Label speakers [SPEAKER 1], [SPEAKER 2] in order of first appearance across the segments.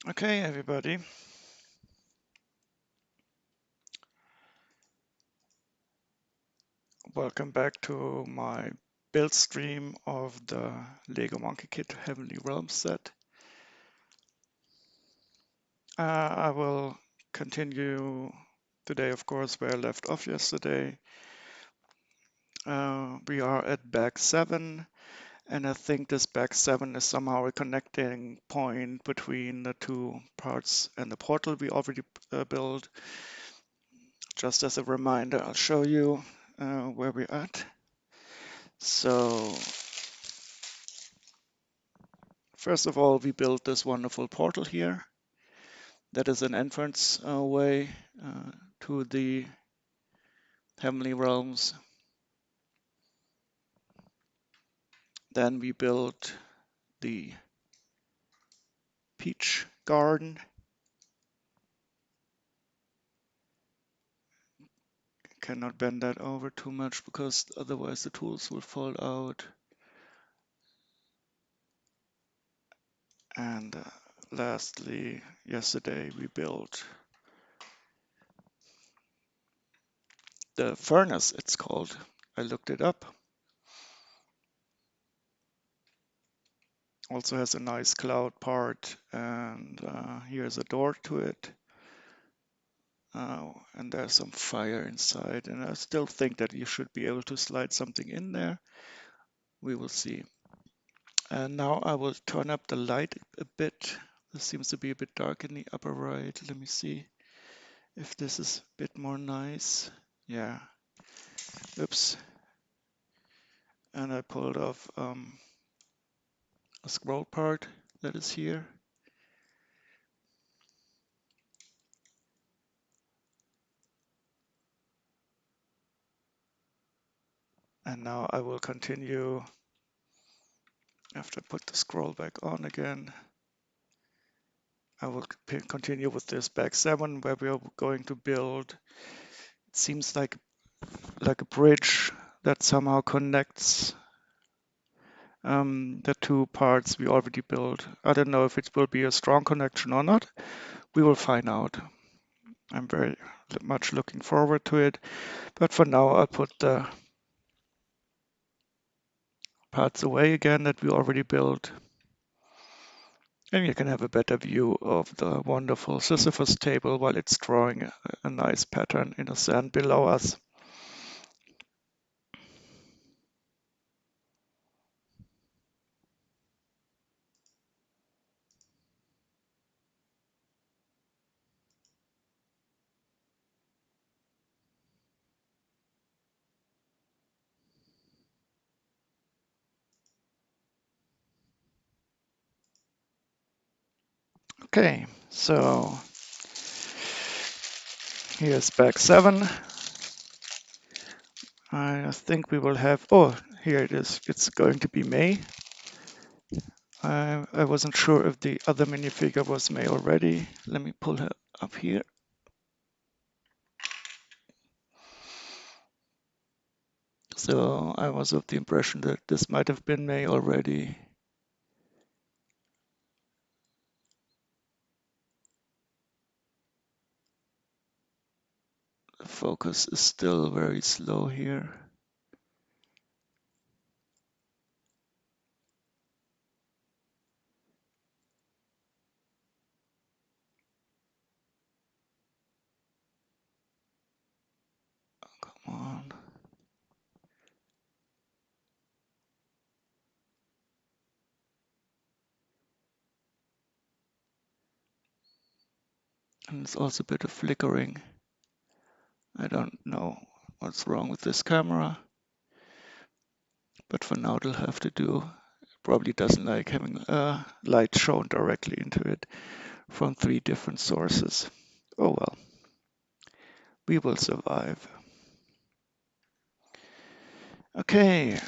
[SPEAKER 1] Okay, everybody. Welcome back to my build stream of the Lego Monkey Kid Heavenly Realms set. I will continue today, of course, where I left off yesterday. We are at bag 7, and I think this bag 7 is somehow a connecting point between the two parts and the portal we already built. Just as a reminder, I'll show you where we're at. So first of all, we built this wonderful portal here. That is an entrance way to the Heavenly Realms. Then we built the Peach Garden. Cannot bend that over too much because otherwise the tools will fall out. And lastly, yesterday we built the furnace, it's called. I looked it up. Also has a nice cloud part, and here's a door to it. And there's some fire inside, and I still think that you should be able to slide something in there. We will see. And now I will turn up the light a bit. This seems to be a bit dark in the upper right. Let me see if this is a bit more nice. Yeah. Oops. And I pulled off a scroll part that is here. And now I will continue after I put the scroll back on again. I will continue with this bag 7 where we are going to build. It seems like a bridge that somehow connects the two parts we already built. I don't know if it will be a strong connection or not. We will find out. I'm very much looking forward to it. But for now, I'll put the parts away again that we already built. And you can have a better view of the wonderful Sisyphus table while it's drawing a nice pattern in the sand below us. Okay, so here's bag 7. I think we will have, oh, here it is. It's going to be May. I wasn't sure if the other minifigure was May already. Let me pull her up here. So I was of the impression that this might have been May already. The focus is still very slow here. Come on. And it's also a bit of flickering. I don't know what's wrong with this camera, but for now it'll have to do. It probably doesn't like having light shown directly into it from 3 different sources. Oh well, we will survive. Okay.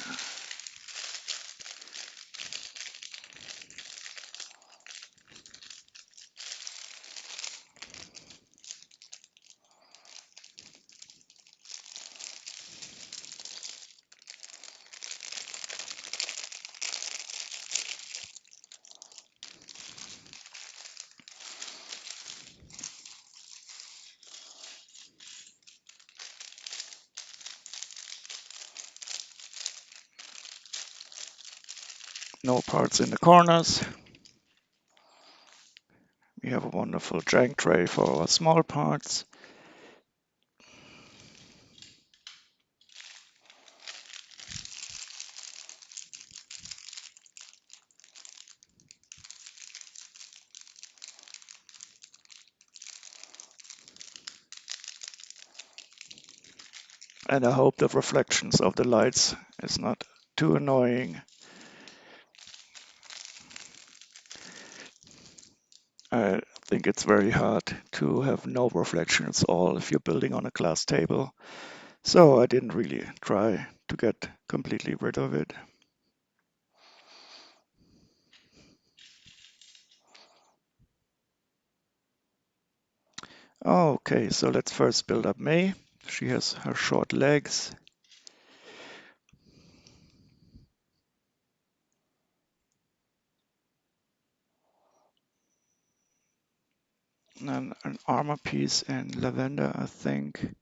[SPEAKER 1] No parts in the corners. We have a wonderful jank tray for our small parts. And I hope the reflections of the lights is not too annoying. I think it's very hard to have no reflections at all if you're building on a glass table. So I didn't really try to get completely rid of it. Okay, so let's first build up May. She has her short legs. And an armor piece in lavender, I think.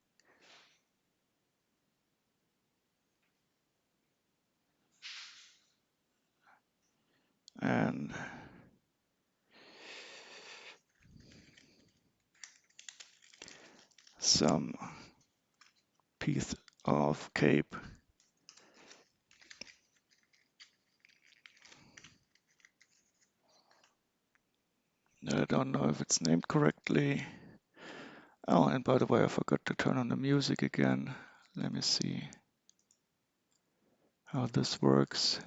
[SPEAKER 1] And some piece of cape. I don't know if it's named correctly. Oh, and by the way, I forgot to turn on the music again. Let me see how this works.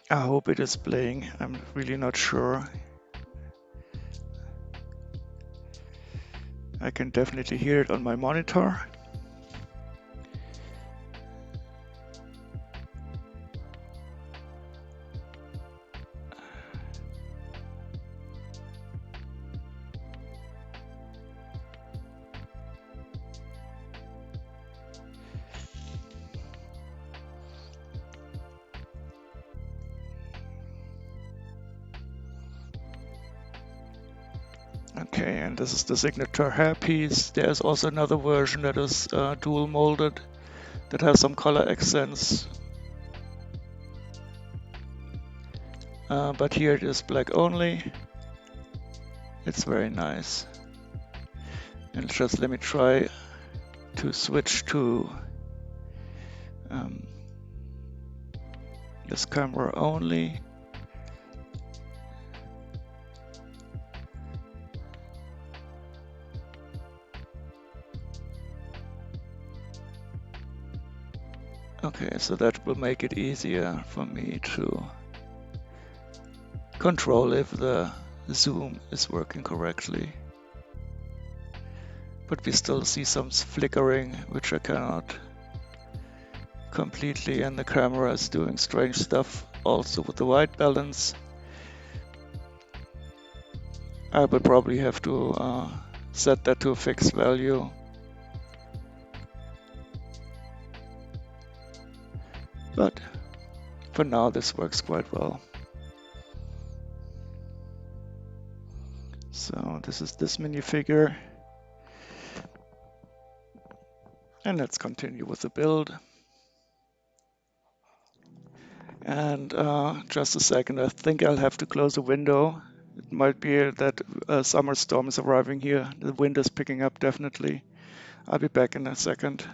[SPEAKER 1] I hope it is playing. I'm really not sure. I can definitely hear it on my monitor. Okay, and this is the signature hairpiece. There's also another version that is dual molded that has some color accents. But here it is black only. It's very nice. And just let me try to switch to this camera only. Okay, so that will make it easier for me to control if the zoom is working correctly. But we still see some flickering, which I cannot completely, and the camera is doing strange stuff also with the white balance. I will probably have to set that to a fixed value. But for now, this works quite well. So this is this minifigure. And let's continue with the build. And just a second, I think I'll have to close the window. It might be that a summer storm is arriving here. The wind is picking up definitely. I'll be back in a second.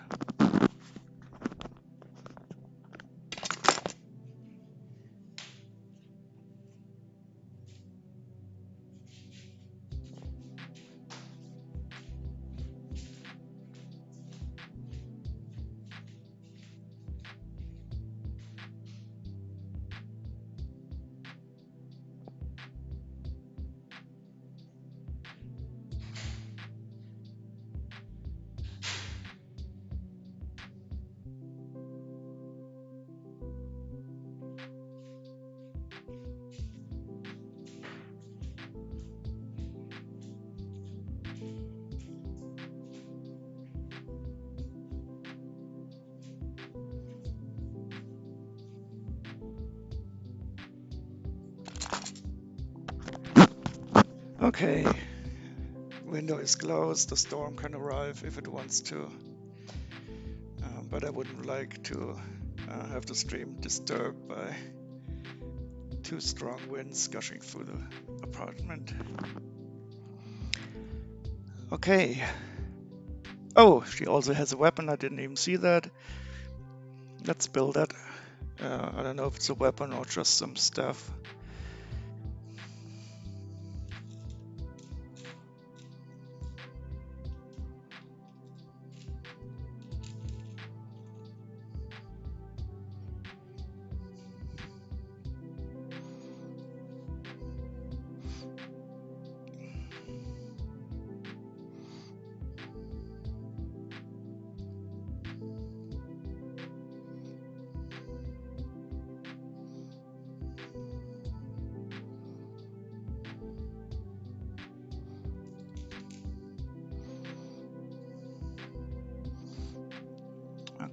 [SPEAKER 1] Okay, window is closed. The storm can arrive if it wants to. but I wouldn't like to have the stream disturbed by too strong winds gushing through the apartment. Okay. Oh, she also has a weapon. I didn't even see that. Let's build that. I don't know if it's a weapon or just some stuff.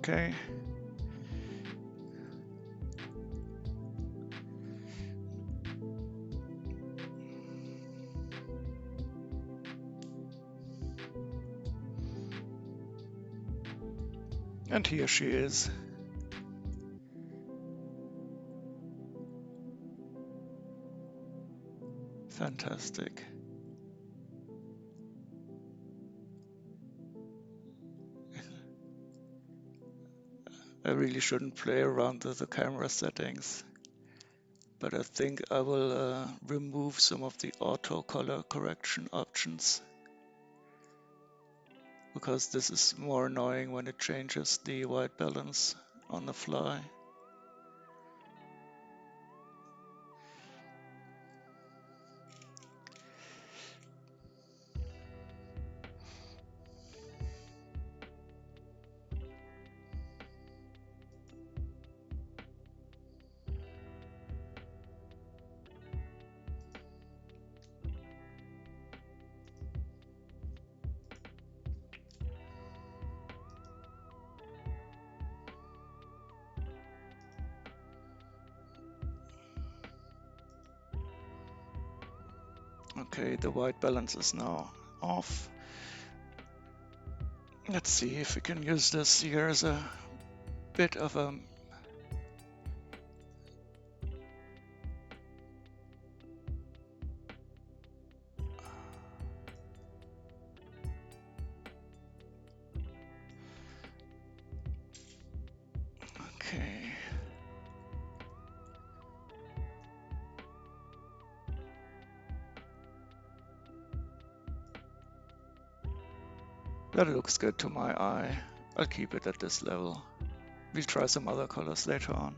[SPEAKER 1] Okay. And here she is. Fantastic. I really shouldn't play around with the camera settings, but I think I will remove some of the auto color correction options, because this is more annoying when it changes the white balance on the fly. Okay, the white balance is now off. Let's see if we can use this here as a bit of a okay. That looks good to my eye. I'll keep it at this level. We'll try some other colors later on.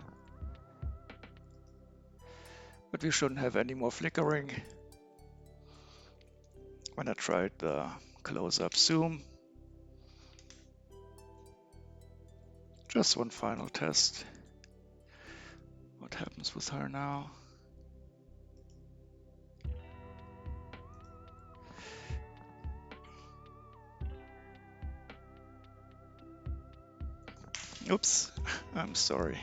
[SPEAKER 1] But we shouldn't have any more flickering. When I tried the close-up zoom. Just one final test. What happens with her now? Oops, I'm sorry.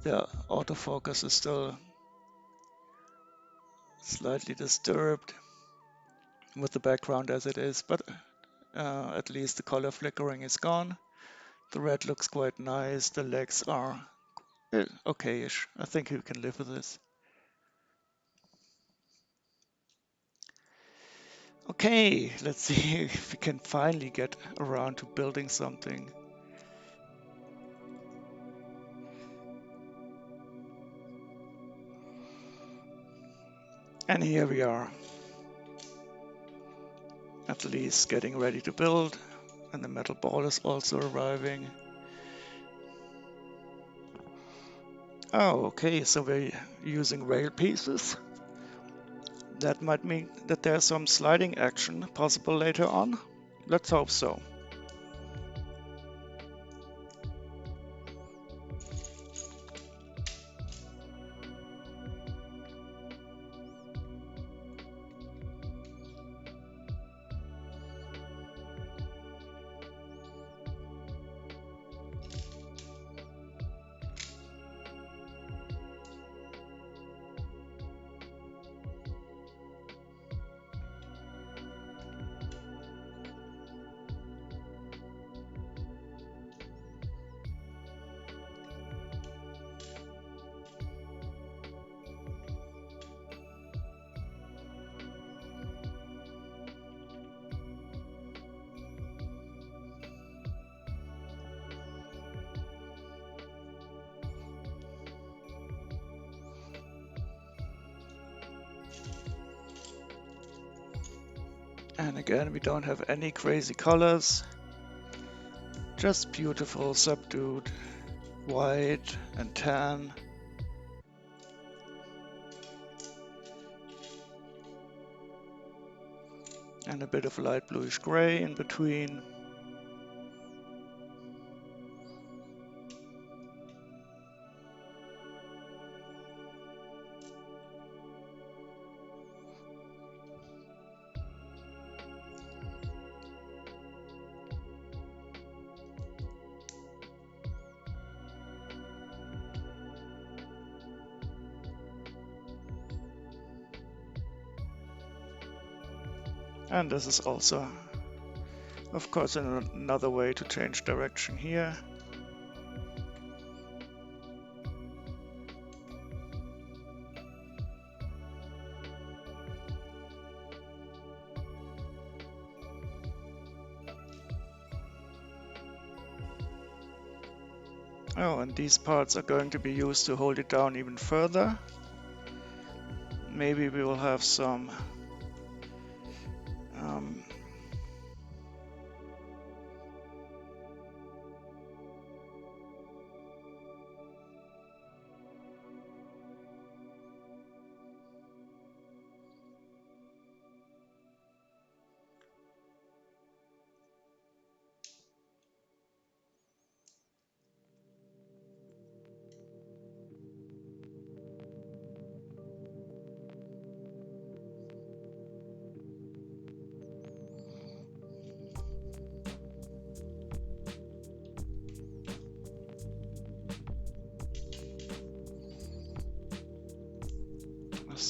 [SPEAKER 1] The autofocus is still slightly disturbed with the background as it is, but at least the color flickering is gone. The red looks quite nice. The legs are okay-ish. I think you can live with this. Okay, let's see if we can finally get around to building something. And here we are, at least getting ready to build, and the metal ball is also arriving. Oh, okay, so we're using rail pieces. That might mean that there's some sliding action possible later on. Let's hope so. And again, we don't have any crazy colors, just beautiful subdued white and tan. And a bit of light bluish gray in between. And this is also, of course, another way to change direction here. Oh, and these parts are going to be used to hold it down even further. Maybe we will have some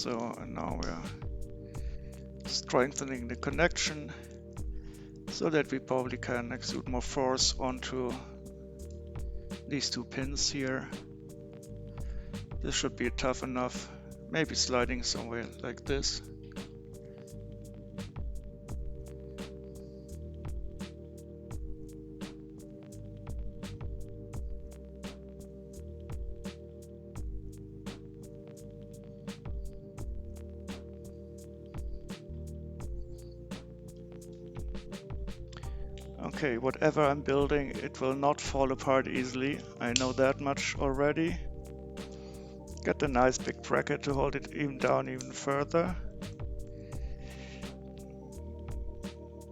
[SPEAKER 1] so now we're strengthening the connection so that we probably can exude more force onto these two pins here. This should be tough enough, maybe sliding somewhere like this. Okay, whatever I'm building, it will not fall apart easily. I know that much already. Get a nice big bracket to hold it even down even further.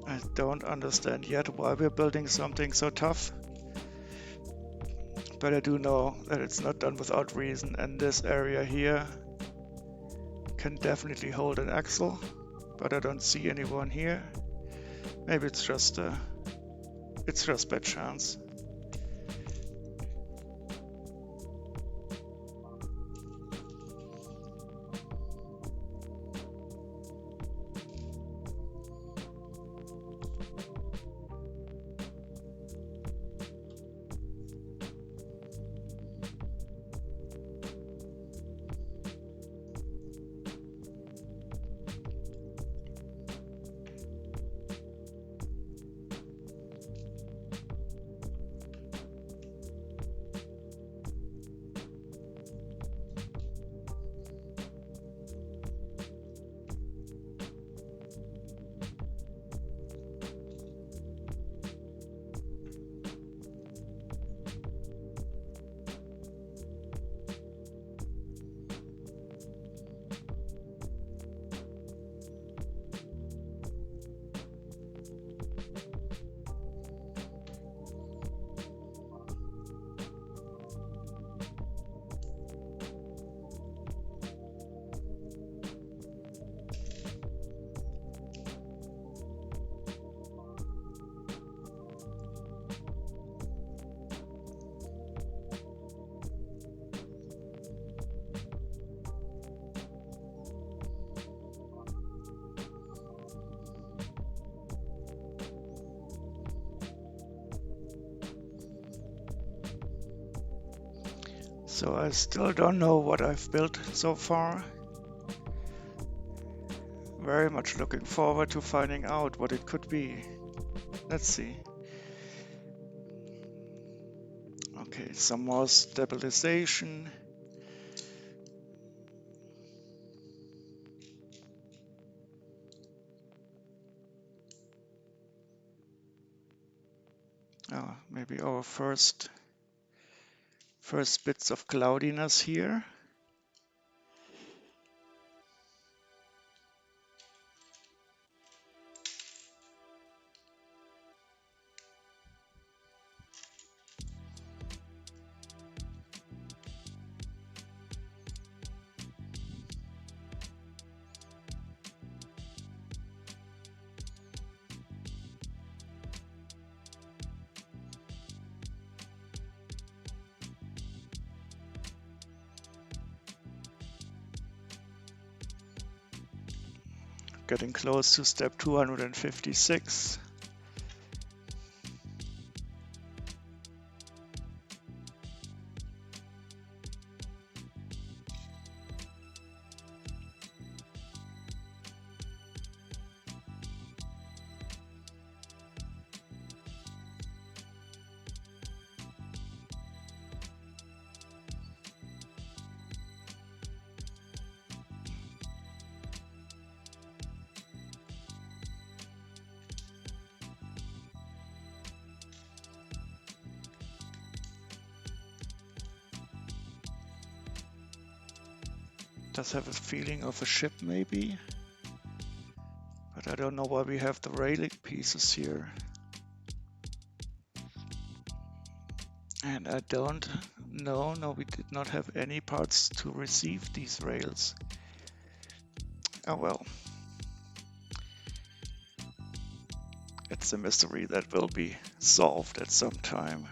[SPEAKER 1] I don't understand yet why we're building something so tough. But I do know that it's not done without reason, and this area here can definitely hold an axle, but I don't see anyone here. Maybe it's just by chance. So I still don't know what I've built so far. Very much looking forward to finding out what it could be. Let's see. Okay, some more stabilization. be our first bits of cloudiness here. Getting close to step 256. Does have a feeling of a ship maybe, but I don't know why we have the railing pieces here. And I don't know, no, we did not have any parts to receive these rails. Oh well. It's a mystery that will be solved at some time.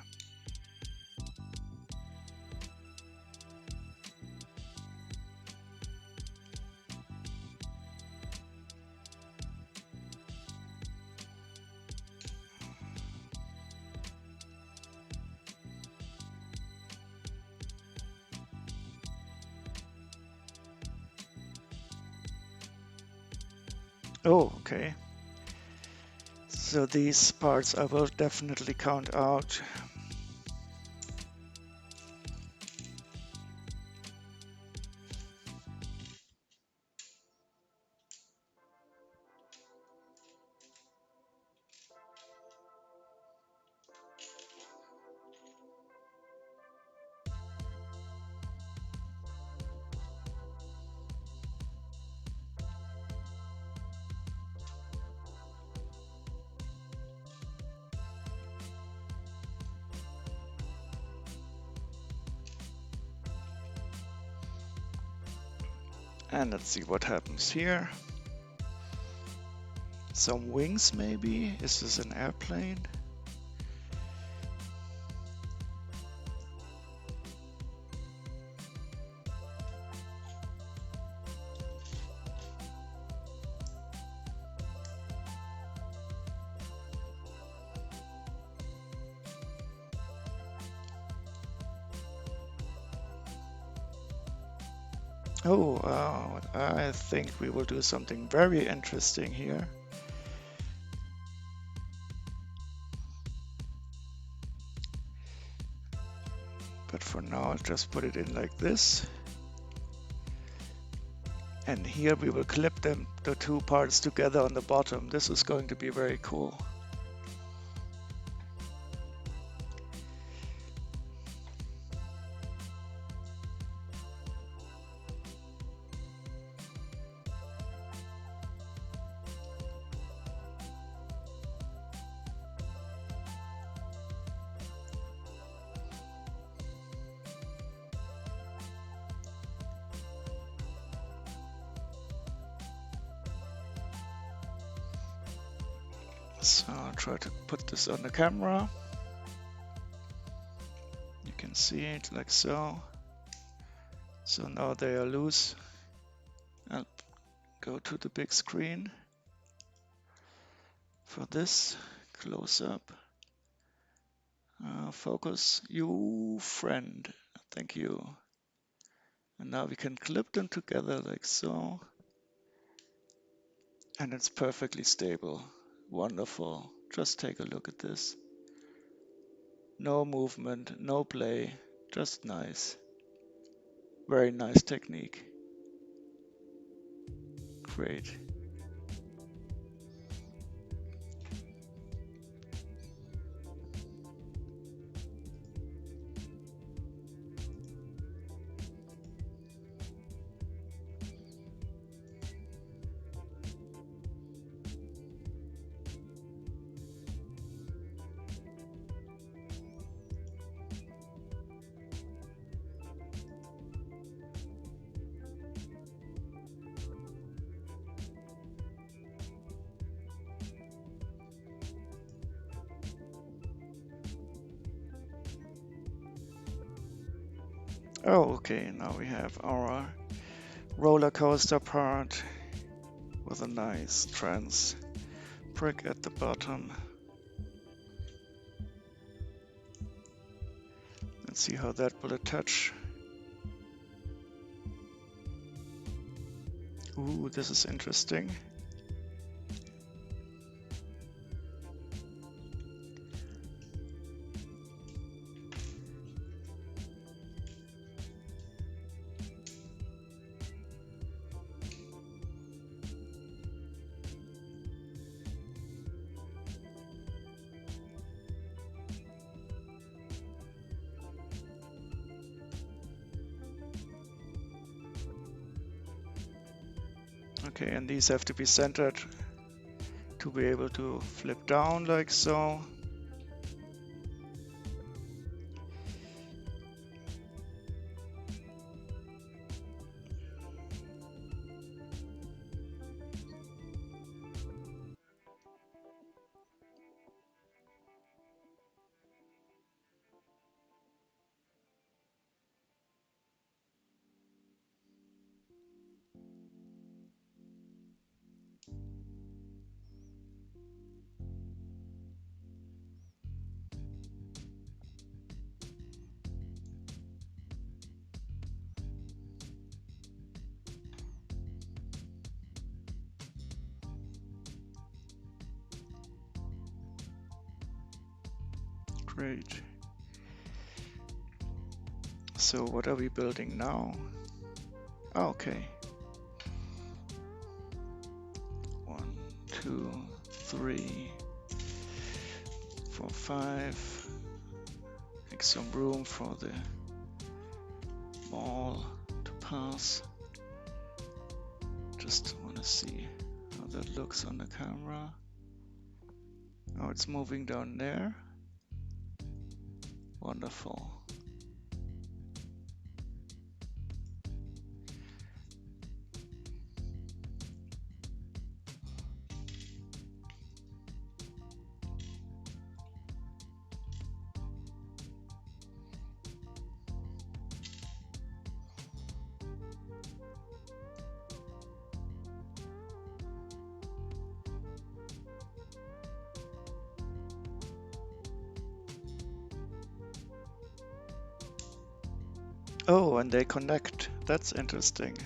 [SPEAKER 1] Oh, okay. So these parts I will definitely count out. And let's see what happens here. Some wings maybe? Is this an airplane? Oh, I think we will do something very interesting here. But for now, I'll just put it in like this. And here we will clip them, the two parts together on the bottom. This is going to be very cool. So I'll try to put this on the camera. You can see it like so. So now they are loose. I'll go to the big screen for this close up. Focus, you friend. Thank you. And now we can clip them together like so. And it's perfectly stable. Wonderful. Just take a look at this. No movement, no play, just nice. Very nice technique. Great. Oh, okay, now we have our roller coaster part with a nice trans brick at the bottom. Let's see how that will attach. Ooh, this is interesting. Okay, and these have to be centered to be able to flip down like so. Great. So what are we building now? Oh, okay. 1, 2, 3, 4, 5. Make some room for the ball to pass. Just want to see how that looks on the camera. Oh, it's moving down there. Wonderful. Oh, and they connect. That's interesting.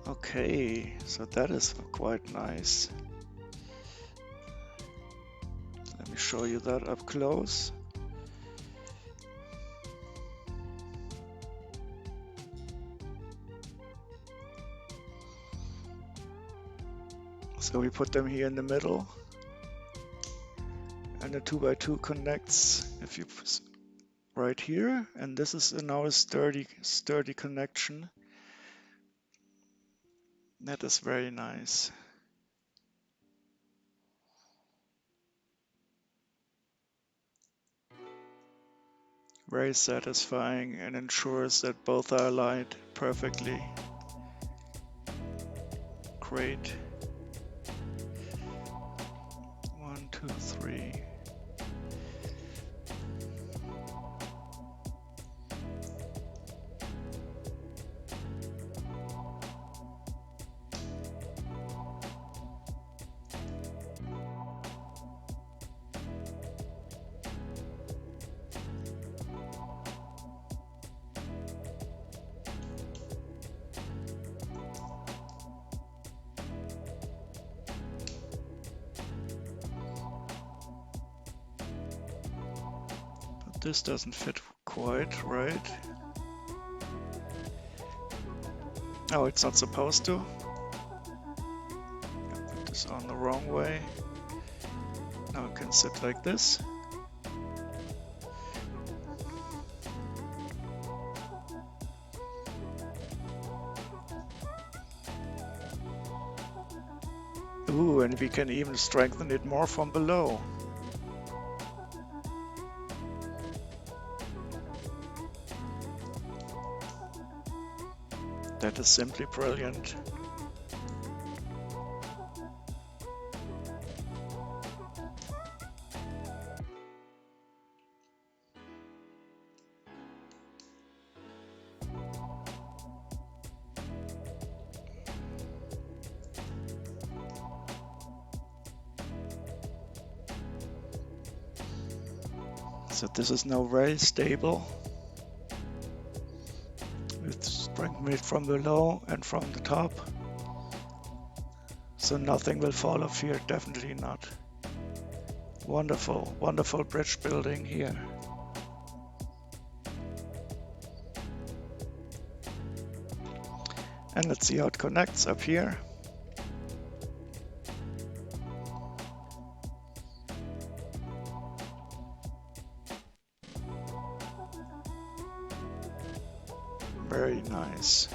[SPEAKER 1] Okay, so that is quite nice. Let me show you that up close. So we put them here in the middle, and the 2x2 connects if you right here, and this is now a sturdy connection. That is very nice. Very satisfying and ensures that both are aligned perfectly. Great. 1, 2, 3. But this doesn't fit quite right. Oh, it's not supposed to. Put this on the wrong way. Now it can sit like this. Ooh, and we can even strengthen it more from below. That is simply brilliant. So this is now very stable. With strengthening it from below and from the top. So nothing will fall off here, definitely not. Wonderful, wonderful bridge building here. And let's see how it connects up here. Very nice.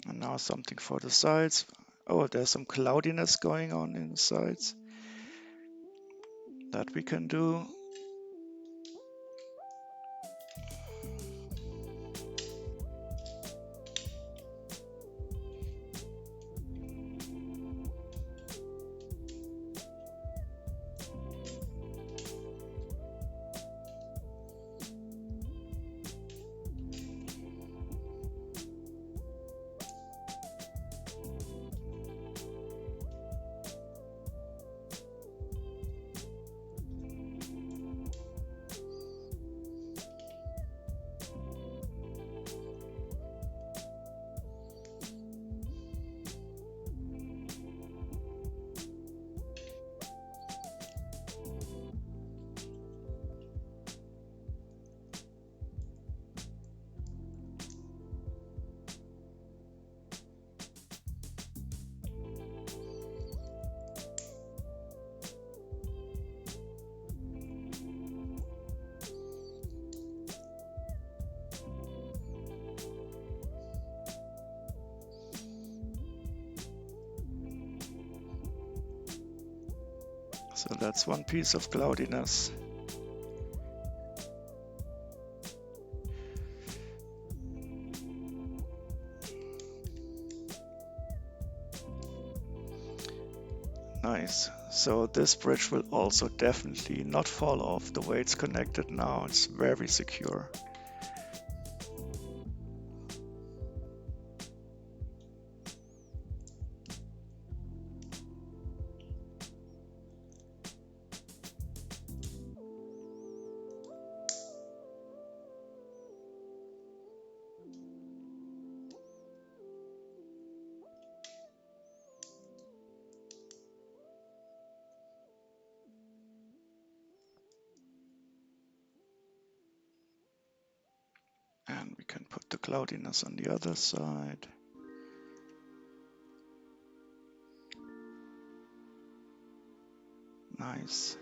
[SPEAKER 1] And now something for the sides. Oh, there's some cloudiness going on in the sides. That we can do. So that's one piece of cloudiness. Nice. So this bridge will also definitely not fall off the way it's connected now. It's very secure. And we can put the cloudiness on the other side. Nice.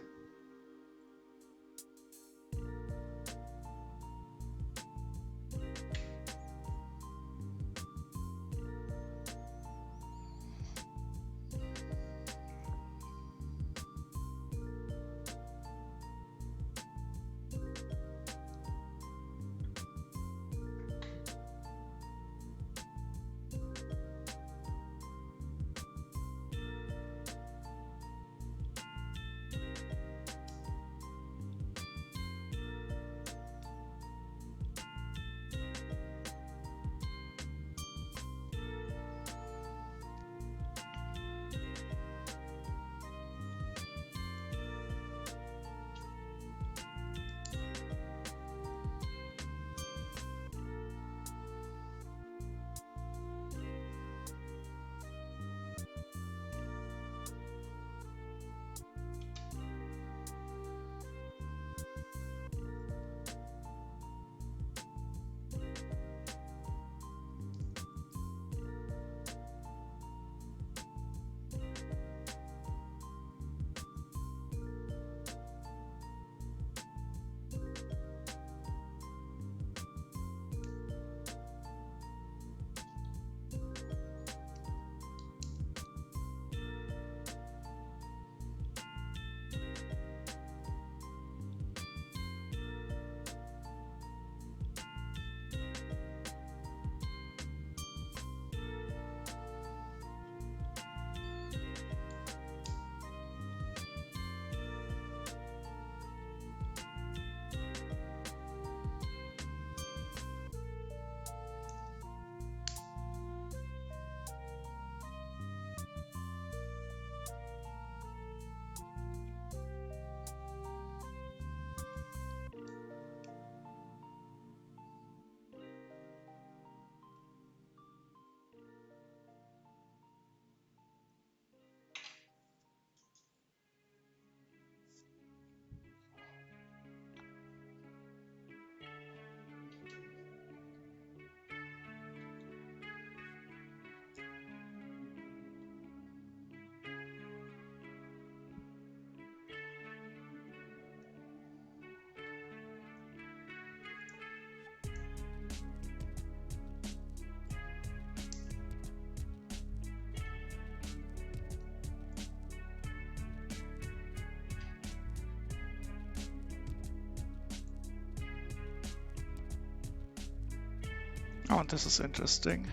[SPEAKER 1] Oh, this is interesting,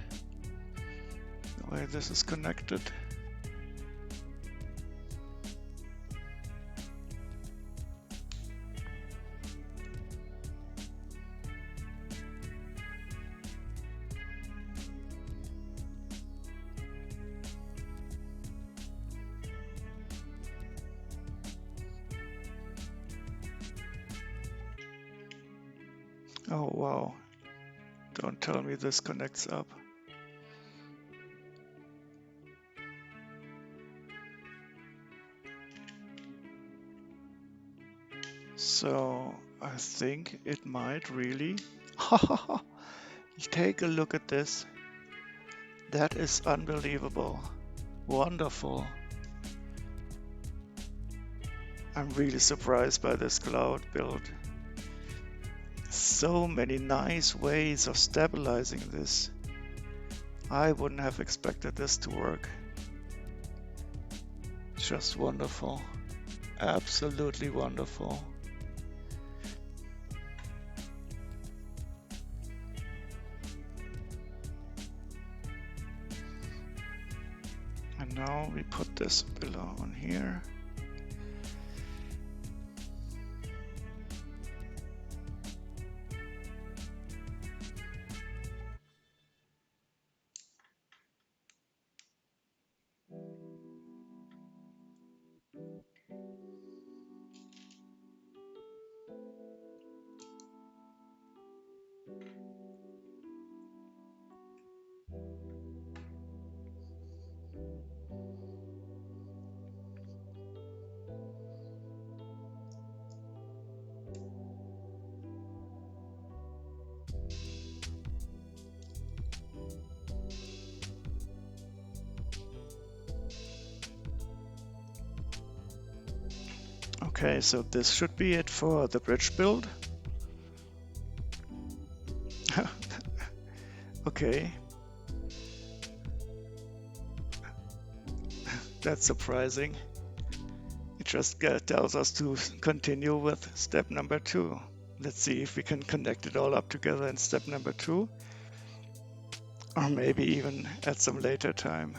[SPEAKER 1] the way this is connected. Oh wow, don't tell me this connects up. So I think it might really. Take a look at this. That is unbelievable. Wonderful. I'm really surprised by this cloud build. So many nice ways of stabilizing this. I wouldn't have expected this to work. Just wonderful. Absolutely wonderful. And now we put this below on here. Okay, so this should be it for the bridge build. Okay. That's surprising. It just tells us to continue with step number 2. Let's see if we can connect it all up together in step number 2, or maybe even at some later time.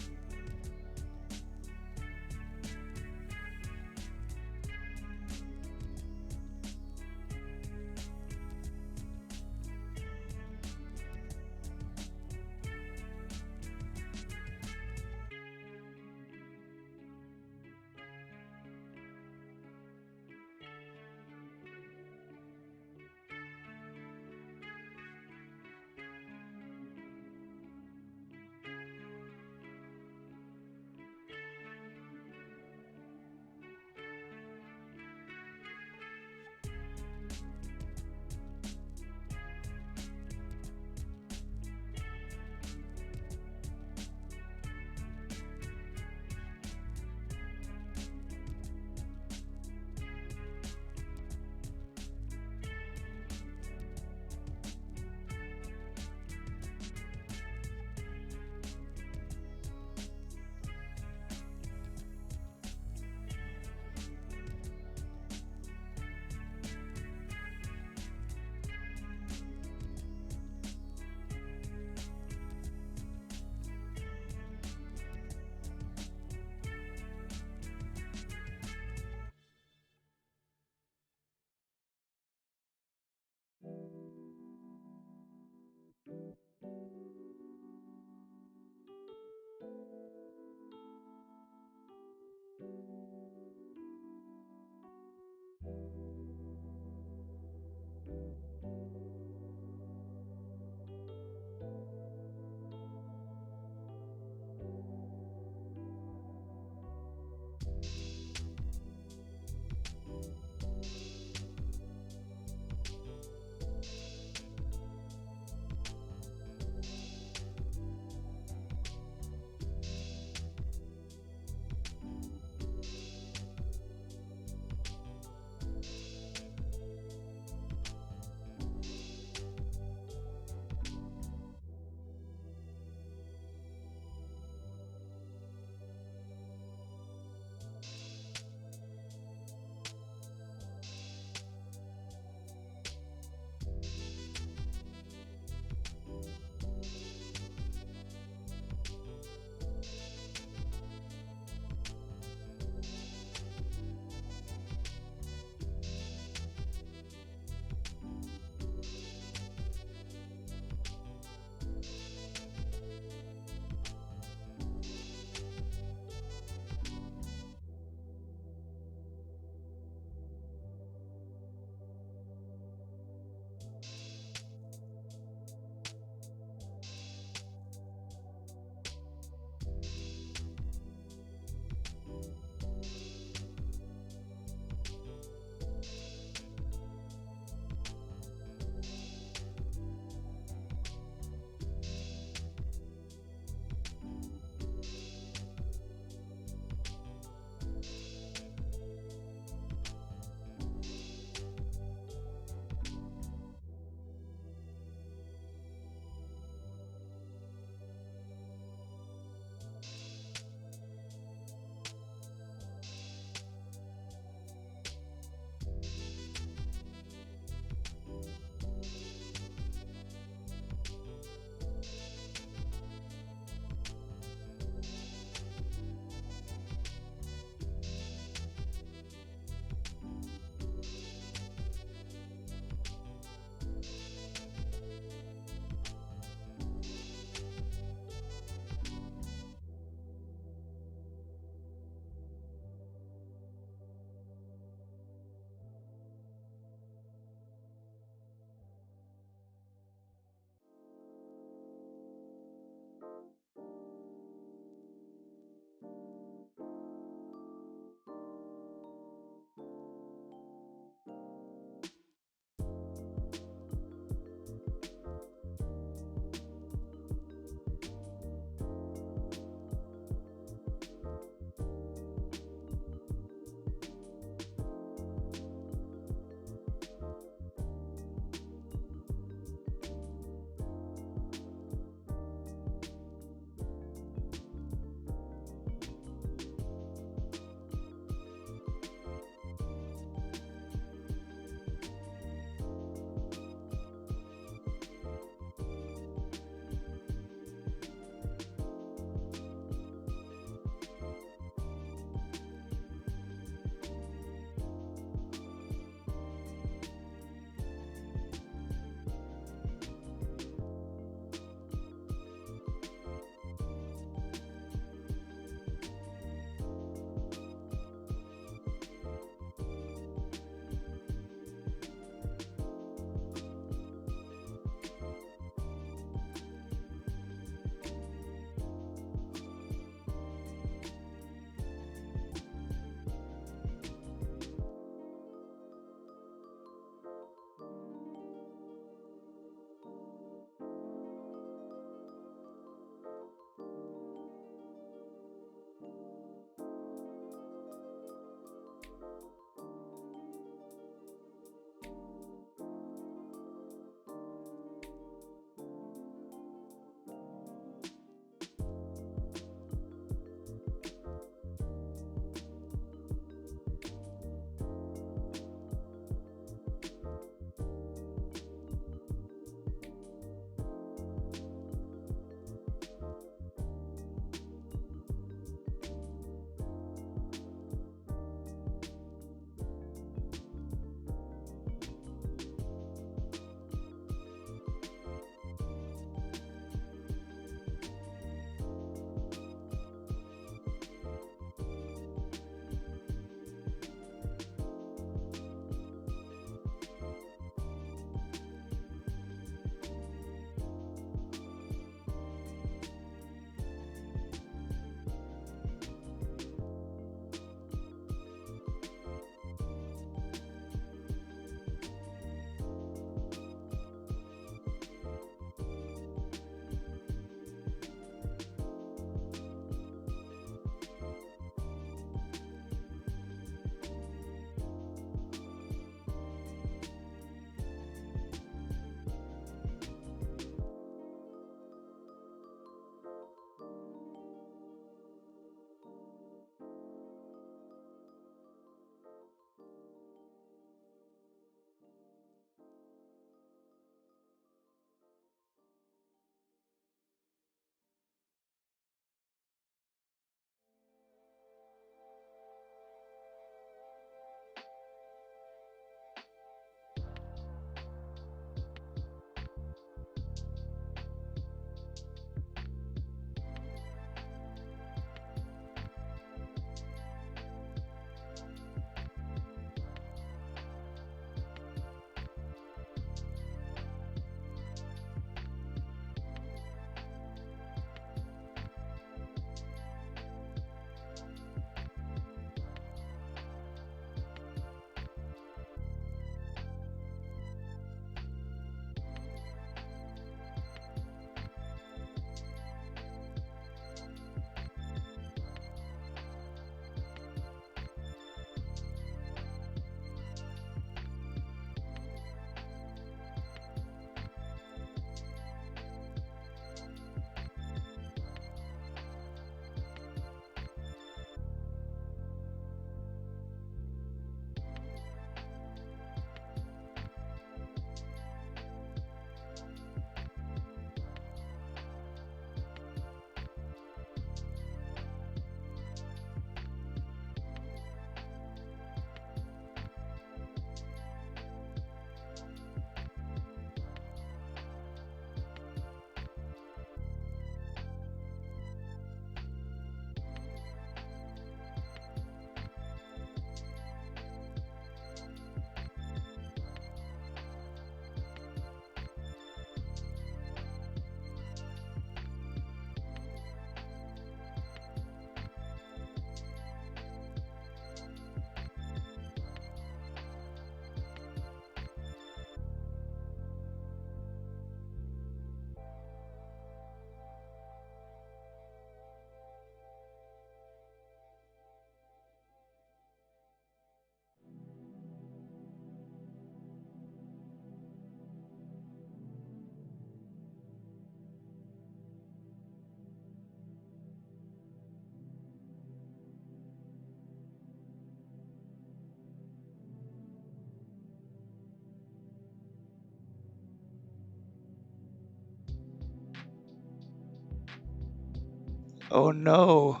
[SPEAKER 1] Oh no,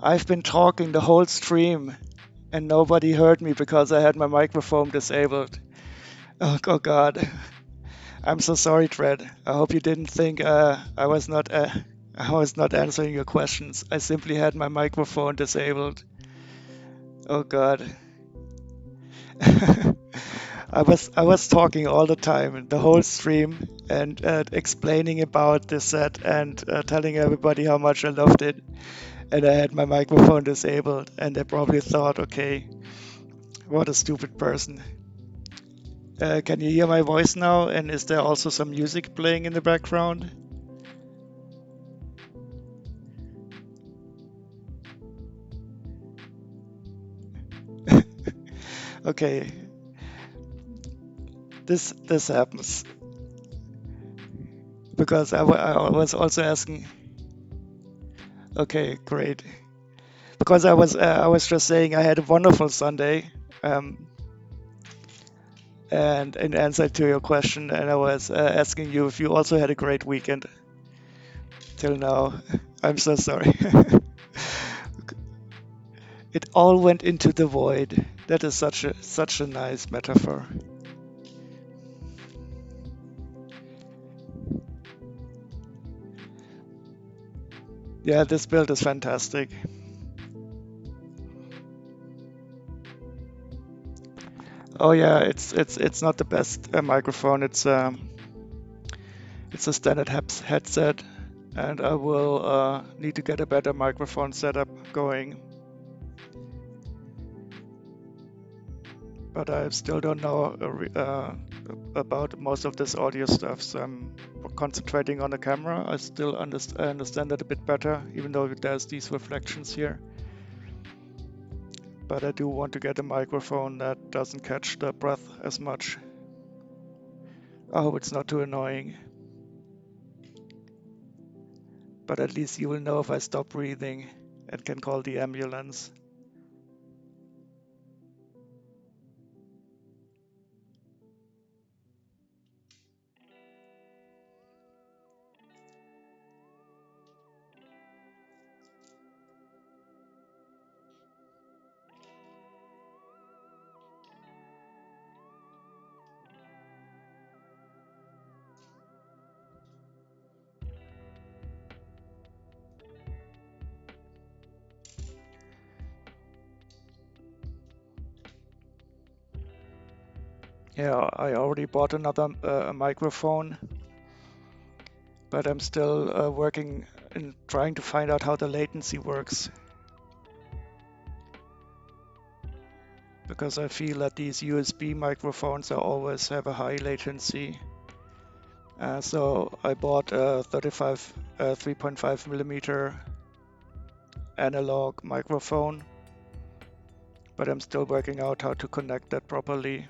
[SPEAKER 1] I've been talking the whole stream and nobody heard me because I had my microphone disabled. Oh God, I'm so sorry, Fred. I hope you didn't think I was not answering your questions. I simply had my microphone disabled. Oh God. I was talking all the time, the whole stream, and explaining about the set and telling everybody how much I loved it. And I had my microphone disabled, and they probably thought, okay, what a stupid person. Can you hear my voice now? And is there also some music playing in the background? Okay, this happens because I was also asking. Okay, great. Because I was just saying I had a wonderful Sunday, um, and in answer to your question, and I was asking you if you also had a great weekend till now. I'm so sorry. It all went into the void. That is such a nice metaphor. Yeah, this build is fantastic. Oh yeah, it's not the best microphone. It's a standard headset, and I will need to get a better microphone setup going. But I still don't know about most of this audio stuff, so I'm concentrating on the camera. I still understand it a bit better, even though there's these reflections here. But I do want to get a microphone that doesn't catch the breath as much. I hope it's not too annoying. But at least you will know if I stop breathing and can call the ambulance. Yeah, I already bought another microphone, but I'm still working and trying to find out how the latency works. Because I feel that these USB microphones always have a high latency. So I bought a 3.5 millimeter analog microphone, but I'm still working out how to connect that properly.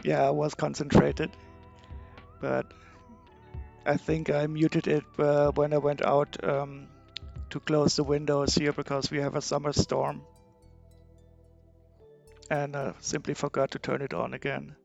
[SPEAKER 1] Yeah, I was concentrated, but I think I muted it when I went out to close the windows here because we have a summer storm, and simply forgot to turn it on again.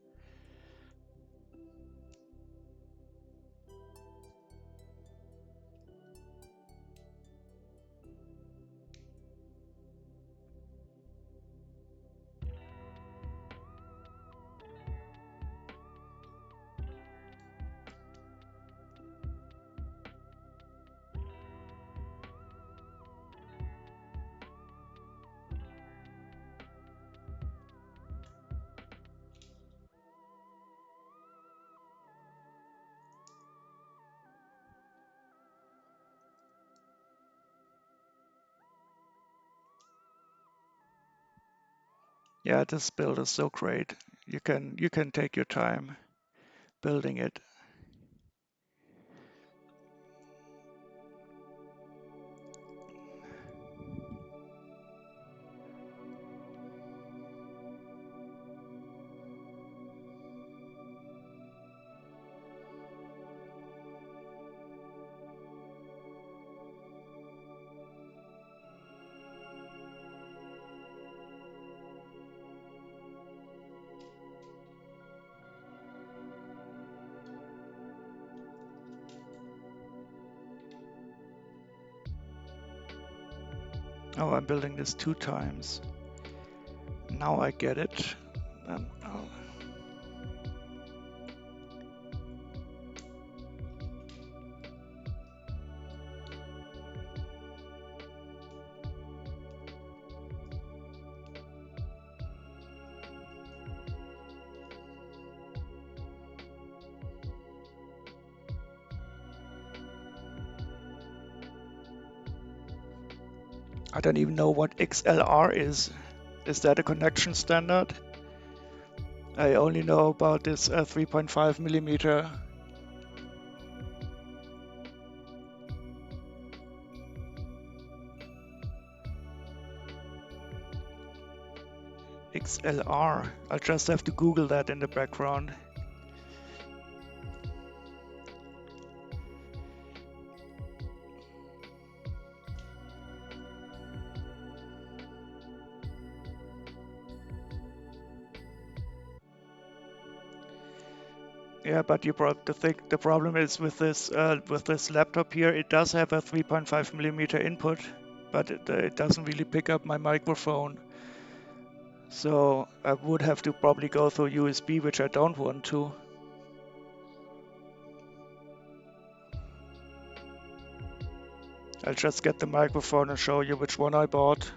[SPEAKER 1] Yeah, this build is so great. You can take your time building it. Oh, I'm building this 2 times. Now I get it. Oh. I don't even know what XLR is. Is that a connection standard? I only know about this 3.5 millimeter. XLR. I'll just have to Google that in the background. Yeah, but you brought the problem is with this laptop here, it does have a 3.5 millimeter input, but it doesn't really pick up my microphone. So I would have to probably go through USB, which I don't want to. I'll just get the microphone and show you which one I bought.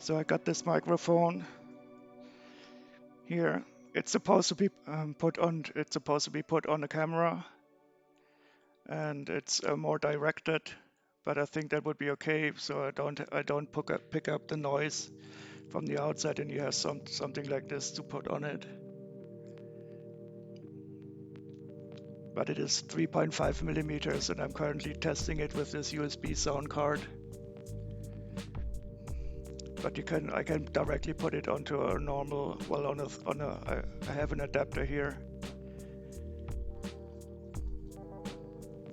[SPEAKER 1] So I got this microphone here. It's supposed to be put on. It's supposed to be put on the camera, and it's more directed. But I think that would be okay. So I don't pick up the noise from the outside, and you have something like this to put on it. But it is 3.5 millimeters, and I'm currently testing it with this USB sound card. But I can directly put it onto a normal, well, I have an adapter here.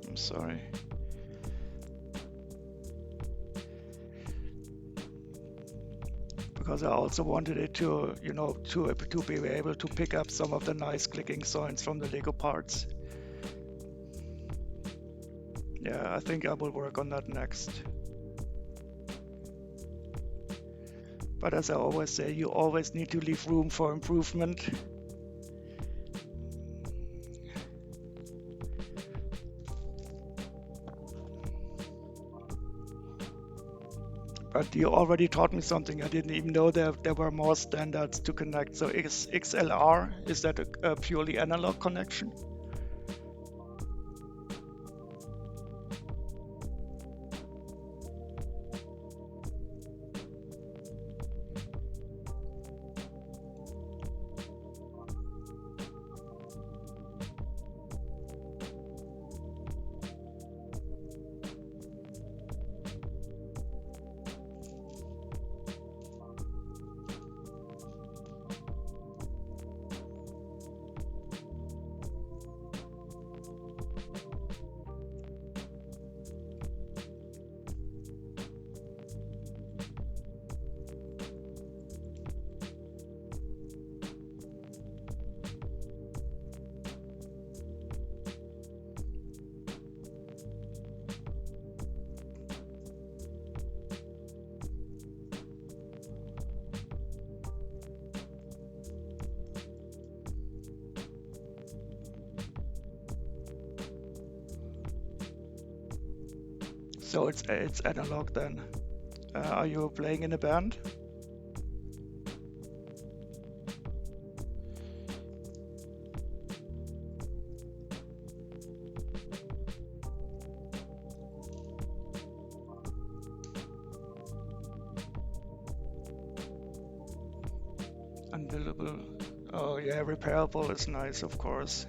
[SPEAKER 1] I'm sorry. Because I also wanted it to, to be able to pick up some of the nice clicking sounds from the Lego parts. Yeah, I think I will work on that next. But as I always say, you always need to leave room for improvement. But you already taught me something. I didn't even know there were more standards to connect. So XLR, is that a purely analog connection? So it's analog then. Are you playing in a band? Unbuildable. Oh yeah, repairable is nice, of course.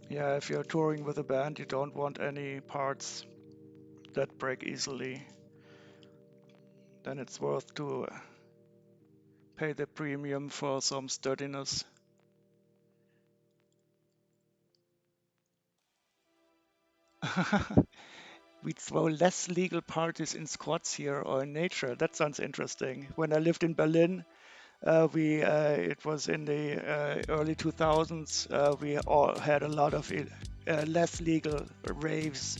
[SPEAKER 1] Yeah, if you're touring with a band, you don't want any parts that break easily. Then it's worth to pay the premium for some sturdiness. We throw less legal parties in squats here or in nature. That sounds interesting. When I lived in Berlin, we it was in the early 2000s. We all had a lot of less legal raves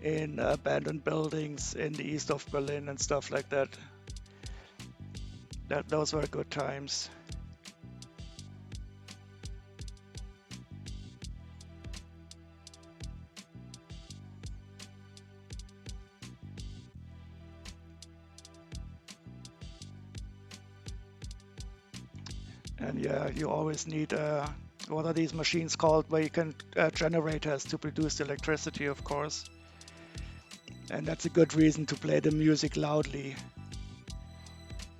[SPEAKER 1] in abandoned buildings in the east of Berlin and stuff like that. Those were good times. And yeah, you always need what are these machines called where you can generators to produce electricity, of course. And that's a good reason to play the music loudly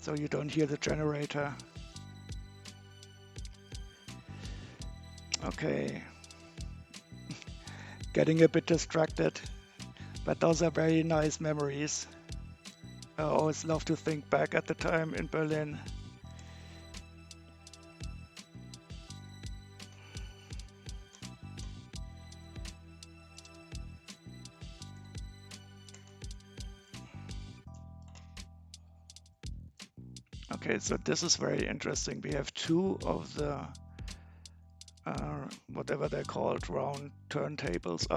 [SPEAKER 1] so you don't hear the generator. Okay, getting a bit distracted, but those are very nice memories. I always love to think back at the time in Berlin. Okay, so this is very interesting. We have two of the whatever they're called, round turntables,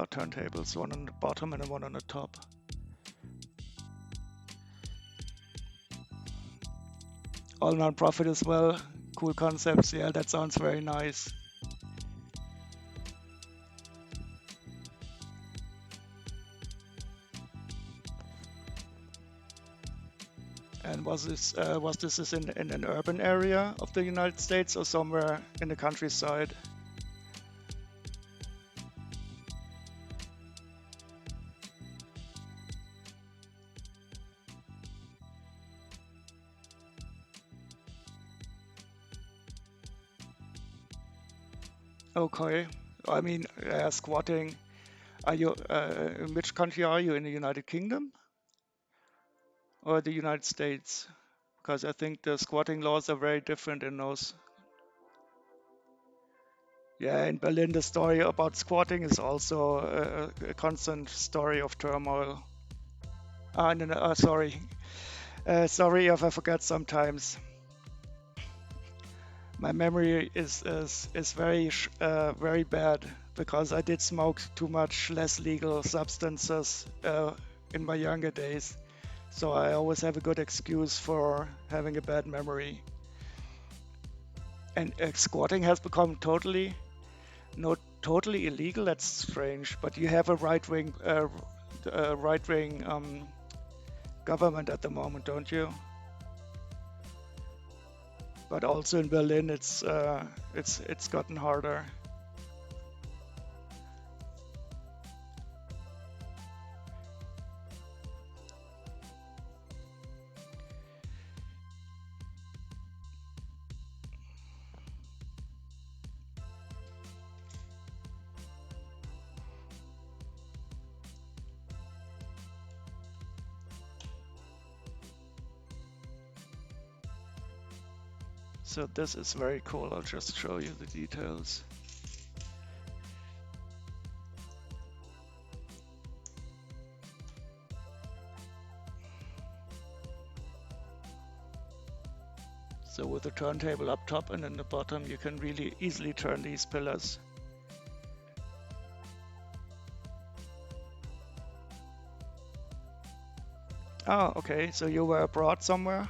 [SPEAKER 1] one on the bottom and one on the top. All non-profit as well. Cool concepts. Yeah, that sounds very nice. And was this in an urban area of the United States or somewhere in the countryside? Okay. I mean, squatting. Are you in which country are you? In the United Kingdom or the United States? Because I think the squatting laws are very different in those. Yeah, in Berlin, the story about squatting is also a constant story of turmoil. No, no, sorry. Sorry if I forget sometimes. My memory is very bad because I did smoke too much less legal substances in my younger days. So I always have a good excuse for having a bad memory. And squatting has become totally illegal. That's strange. But you have a right-wing government at the moment, don't you? But also in Berlin, it's gotten harder. So this is very cool. I'll just show you the details. So with the turntable up top and in the bottom, you can really easily turn these pillars. Oh, okay. So you were abroad somewhere?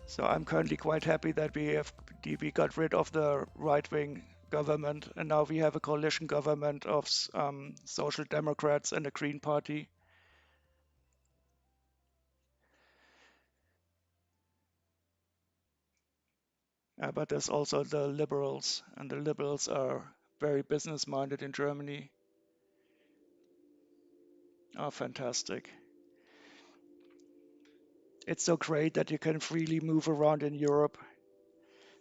[SPEAKER 1] So I'm currently quite happy that we got rid of the right-wing government, and now we have a coalition government of social democrats and a Green Party. But there's also the liberals, and the liberals are very business-minded in Germany. Oh, fantastic. It's so great that you can freely move around in Europe.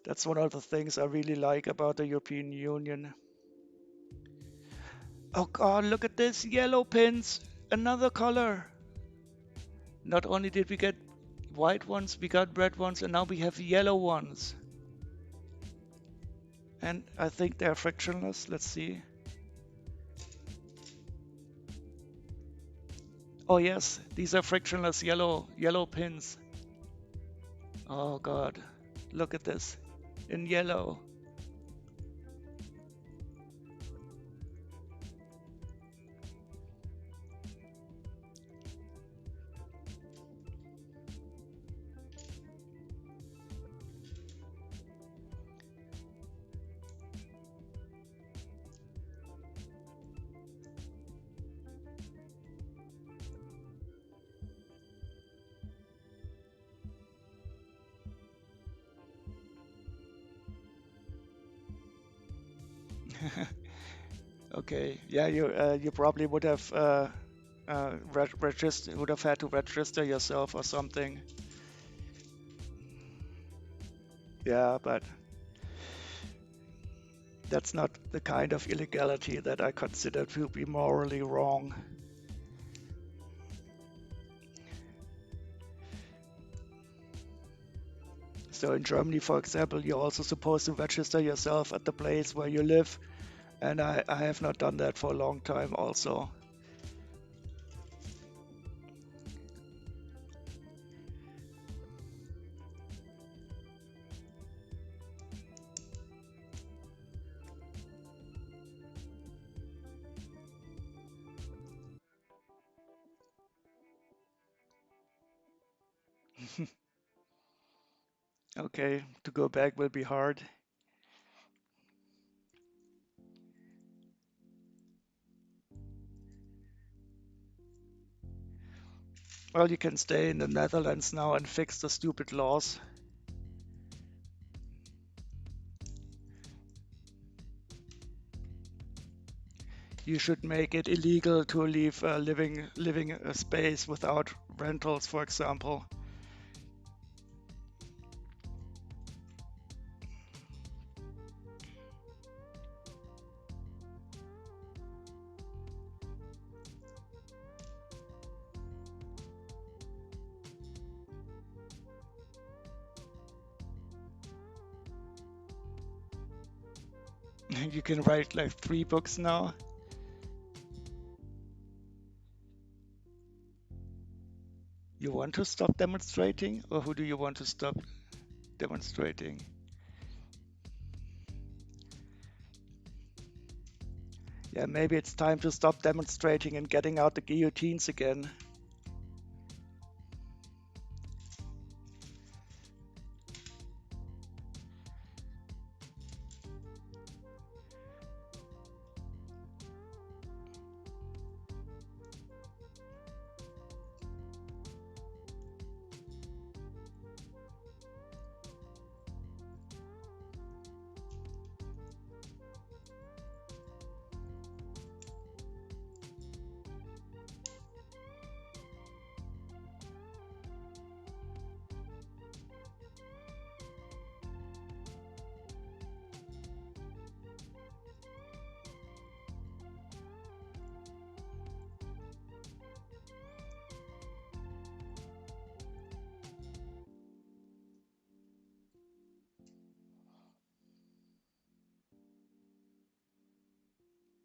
[SPEAKER 1] That's one of the things I really like about the European Union. Oh God, look at this, yellow pins, another color. Not only did we get white ones, we got red ones, and now we have yellow ones. And I think they're frictionless. Let's see. Oh yes, these are frictionless yellow pins. Oh God, look at this in yellow. Okay, yeah, you probably would have would have had to register yourself or something. Yeah, but that's not the kind of illegality that I consider to be morally wrong. So in Germany, for example, you're also supposed to register yourself at the place where you live, and I have not done that for a long time also. Okay, to go back will be hard. Well, you can stay in the Netherlands now and fix the stupid laws. You should make it illegal to leave living a space without rentals, for example. You can write like 3 books now. You want to stop demonstrating, or who do you want to stop demonstrating? Yeah, maybe it's time to stop demonstrating and getting out the guillotines again.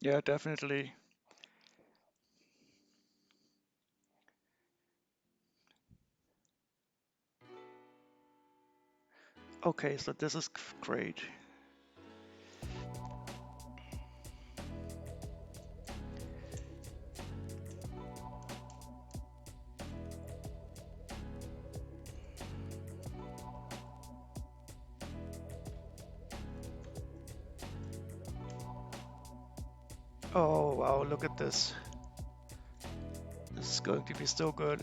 [SPEAKER 1] Yeah, definitely. Okay, so this is great. Oh, wow, look at this. This is going to be so good.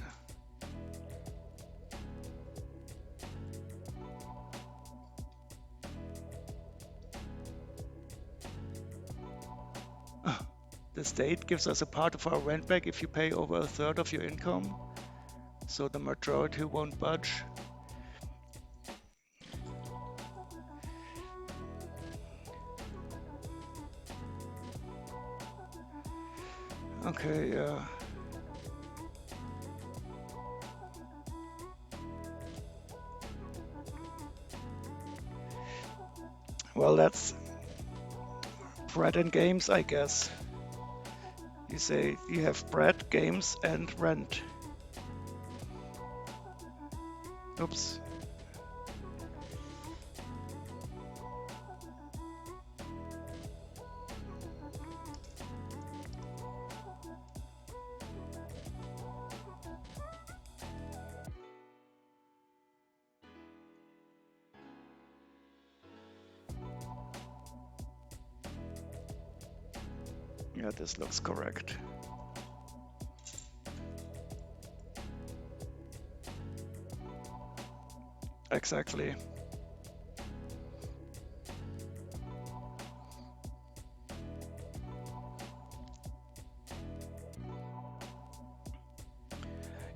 [SPEAKER 1] The state gives us a part of our rent back if you pay over a third of your income, so the majority won't budge. Okay, yeah. Well, that's bread and games, I guess. You say you have bread, games, and rent. Oops. Yeah, this looks correct. Exactly.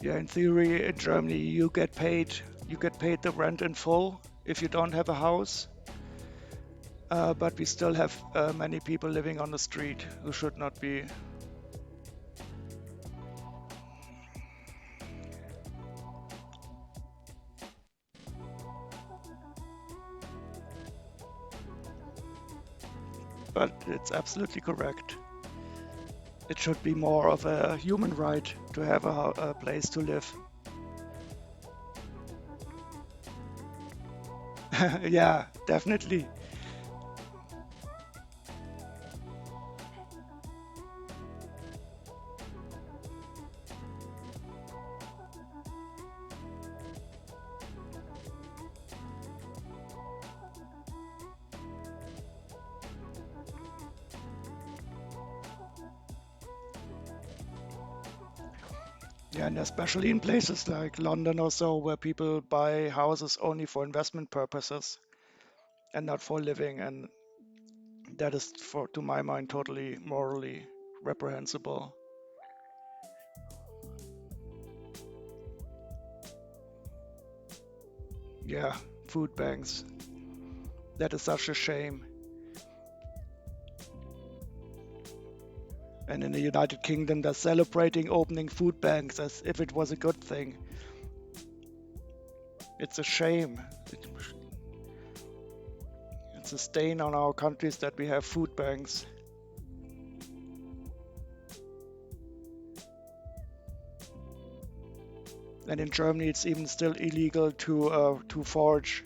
[SPEAKER 1] Yeah, in theory, in Germany, you get paid the rent in full if you don't have a house. But we still have many people living on the street who should not be. But it's absolutely correct. It should be more of a human right to have a place to live. Yeah, definitely. Yeah, and especially in places like London or so, where people buy houses only for investment purposes and not for living, and that is, for to my mind, totally morally reprehensible. Yeah, food banks. That is such a shame. And in the United Kingdom, they're celebrating opening food banks as if it was a good thing. It's a shame. It's a stain on our countries that we have food banks. And in Germany, it's even still illegal to forge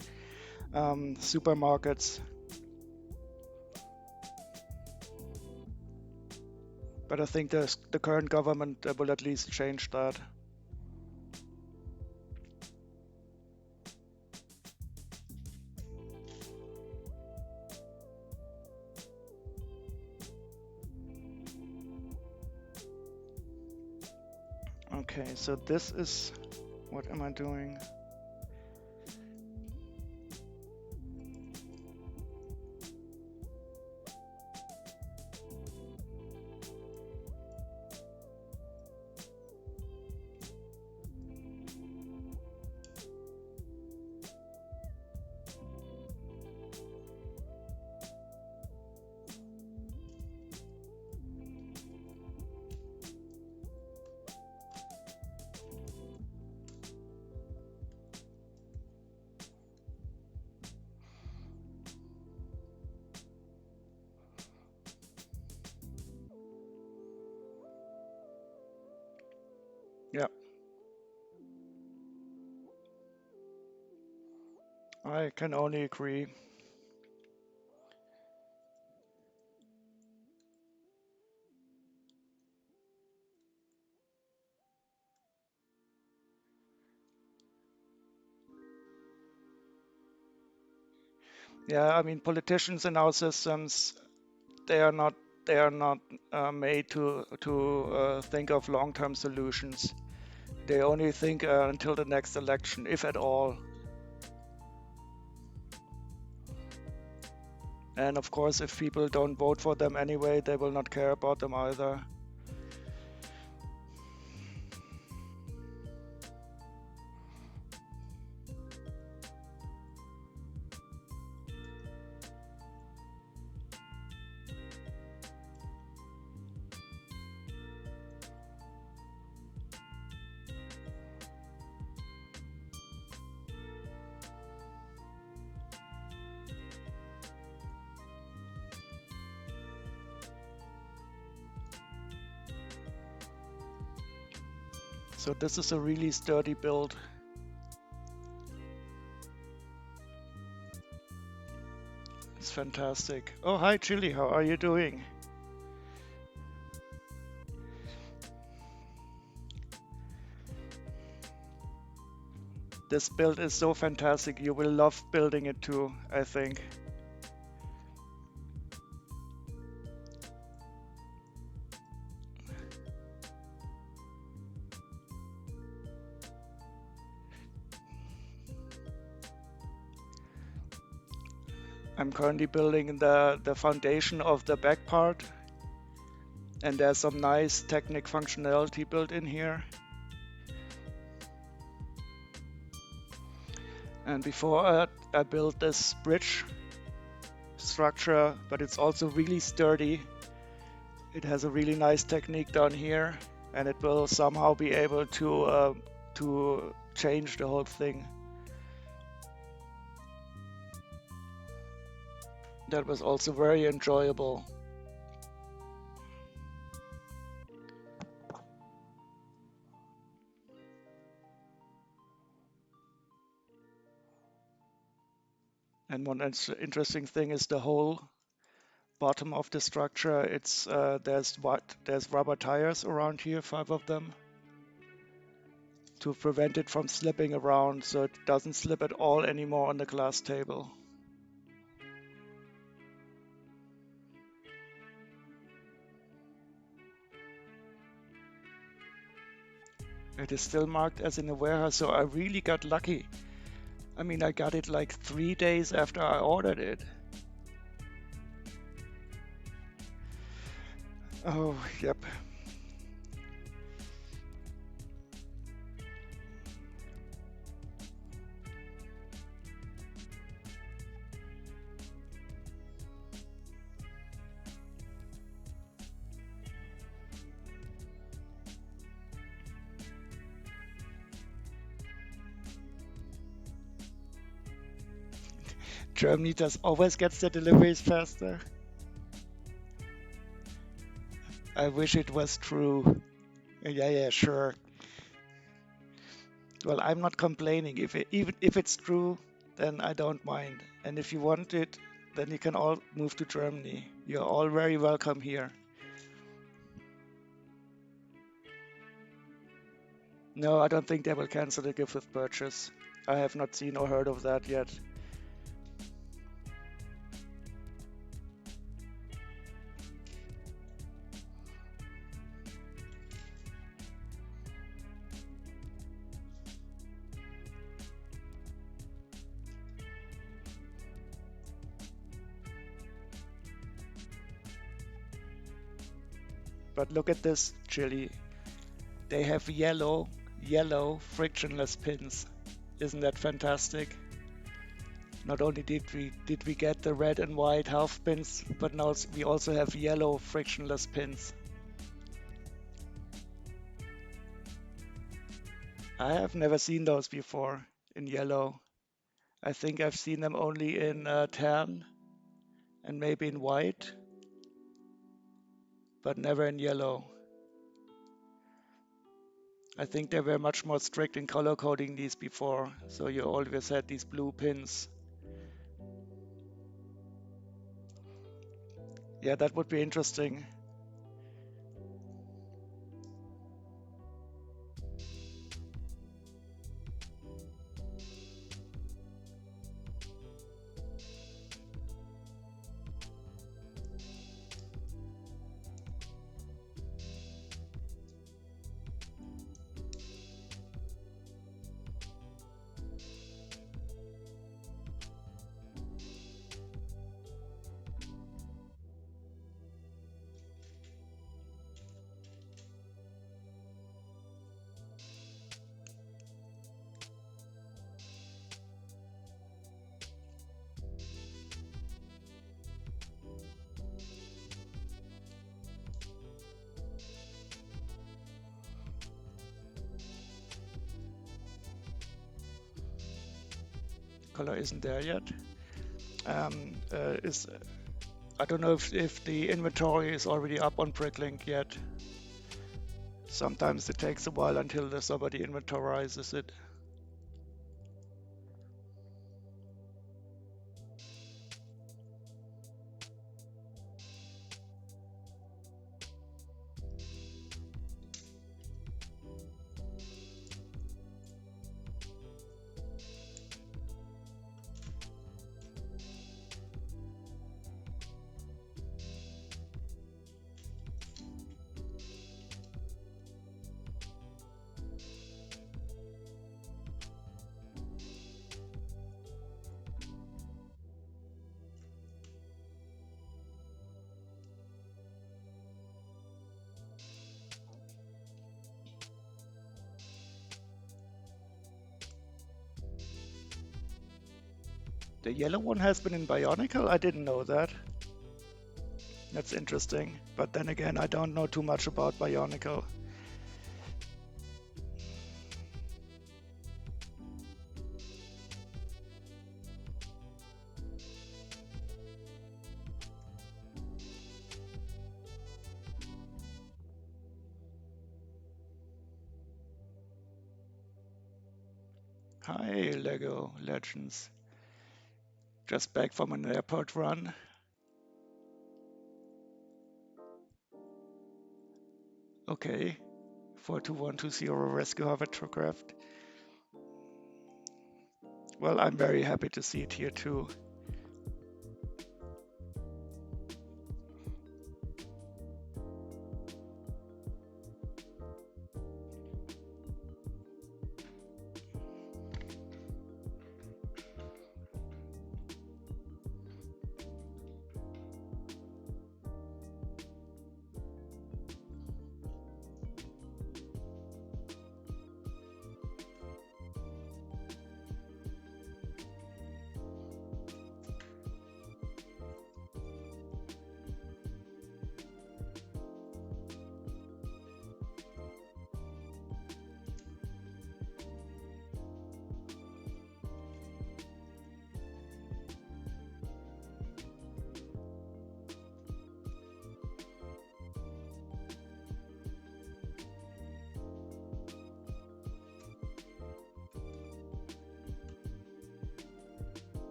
[SPEAKER 1] supermarkets. But I think the current government will at least change that. Okay, so this is, what am I doing? Yeah, I can only agree. Yeah, I mean, politicians in our systems, they are not they are not made to think of long-term solutions. They only think until the next election, if at all. And of course, if people don't vote for them anyway, they will not care about them either. So this is a really sturdy build. It's fantastic. Oh, hi Chili, how are you doing? This build is so fantastic. You will love building it too, I think. I'm currently building the foundation of the back part, and there's some nice Technic functionality built in here. And before I built this bridge structure, but it's also really sturdy. It has a really nice technique down here, and it will somehow be able to change the whole thing. That was also very enjoyable. And one interesting thing is the whole bottom of the structure. It's there's rubber tires around here, 5 of them, to prevent it from slipping around, so it doesn't slip at all anymore on the glass table. It is still marked as in a warehouse, so I really got lucky. I mean, I got it like 3 days after I ordered it. Oh, yep. Germany just always gets the deliveries faster. I wish it was true. Yeah, sure. Well, I'm not complaining. Even if it's true, then I don't mind. And if you want it, then you can all move to Germany. You're all very welcome here. No, I don't think they will cancel the gift with purchase. I have not seen or heard of that yet. But look at this, Chili. They have yellow frictionless pins. Isn't that fantastic? Not only did we get the red and white half pins, but now we also have yellow frictionless pins. I have never seen those before in yellow. I think I've seen them only in tan and maybe in white, but never in yellow. I think they were much more strict in color coding these before, so you always had these blue pins. Yeah, that would be interesting. color isn't there yet. Is I don't know if the inventory is already up on Bricklink yet. Sometimes it takes a while until somebody inventorizes it. The yellow one has been in Bionicle? I didn't know that. That's interesting. But then again, I don't know too much about Bionicle. Hi, Lego Legends. Just back from an airport run. Okay. 42120 rescue hovercraft. Well, I'm very happy to see it here too.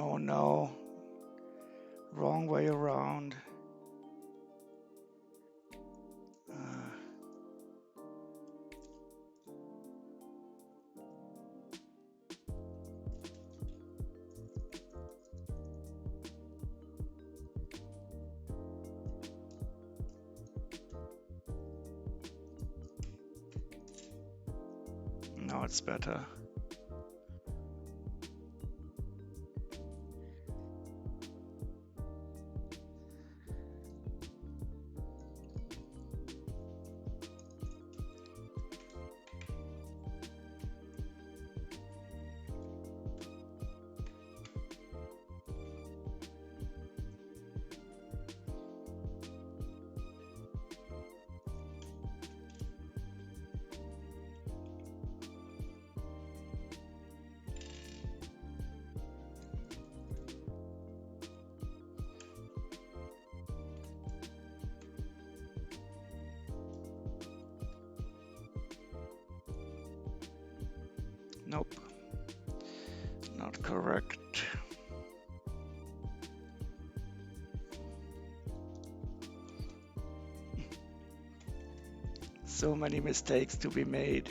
[SPEAKER 1] Oh no, wrong way around. Uh, now it's better. Nope, not correct. So many mistakes to be made.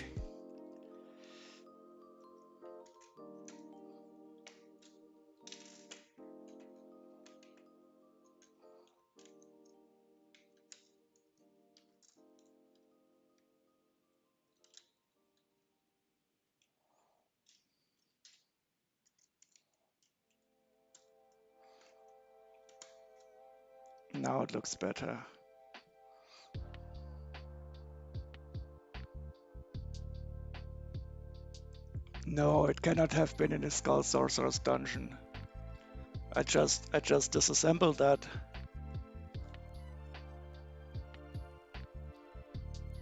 [SPEAKER 1] Now it looks better. No, it cannot have been in a Skull Sorcerer's dungeon. I just disassembled that.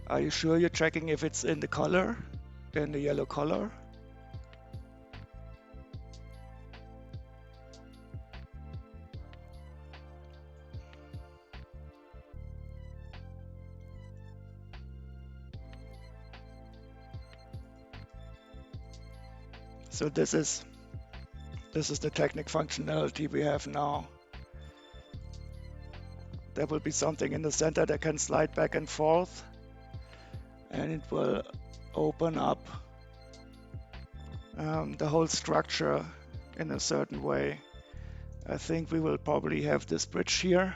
[SPEAKER 1] Are you sure you're checking if it's in the color? In the yellow color? So this is the Technic functionality we have now. There will be something in the center that can slide back and forth, and it will open up the whole structure in a certain way. I think we will probably have this bridge here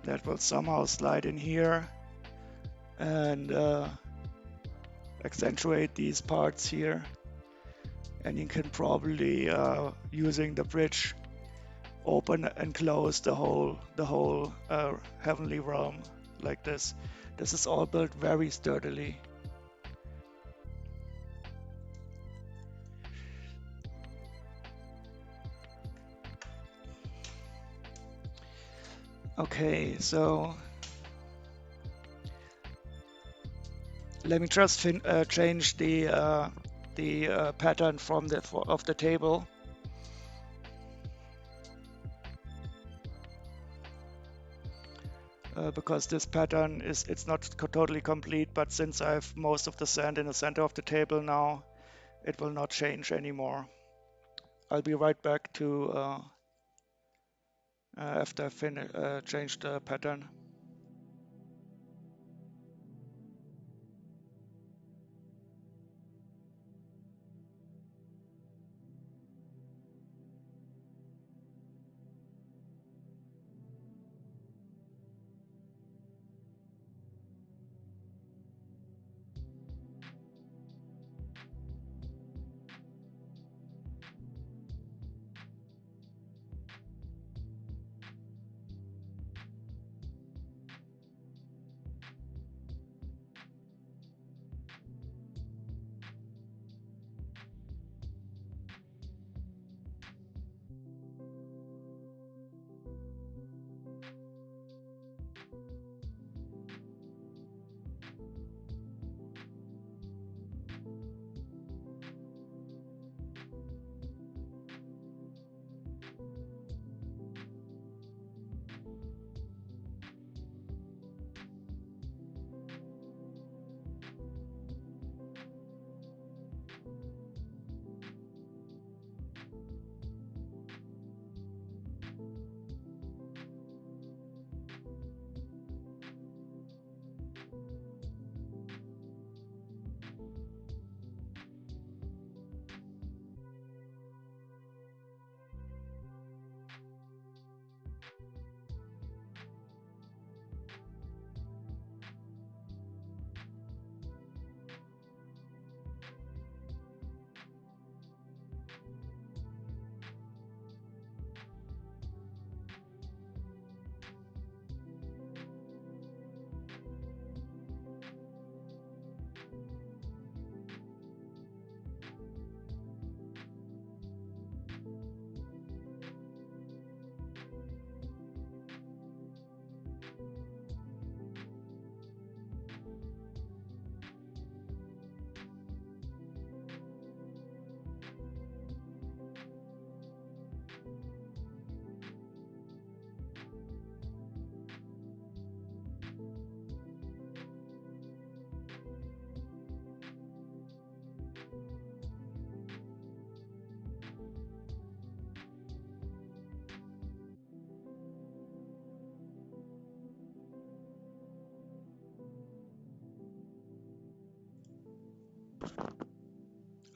[SPEAKER 1] that will somehow slide in here and accentuate these parts here. And you can probably, using the bridge, open and close the whole heavenly realm like this. This is all built very sturdily. Okay, so let me just change the pattern from of the table. Because this pattern it's not totally complete, but since I have most of the sand in the center of the table now, it will not change anymore. I'll be right back to after I change the pattern.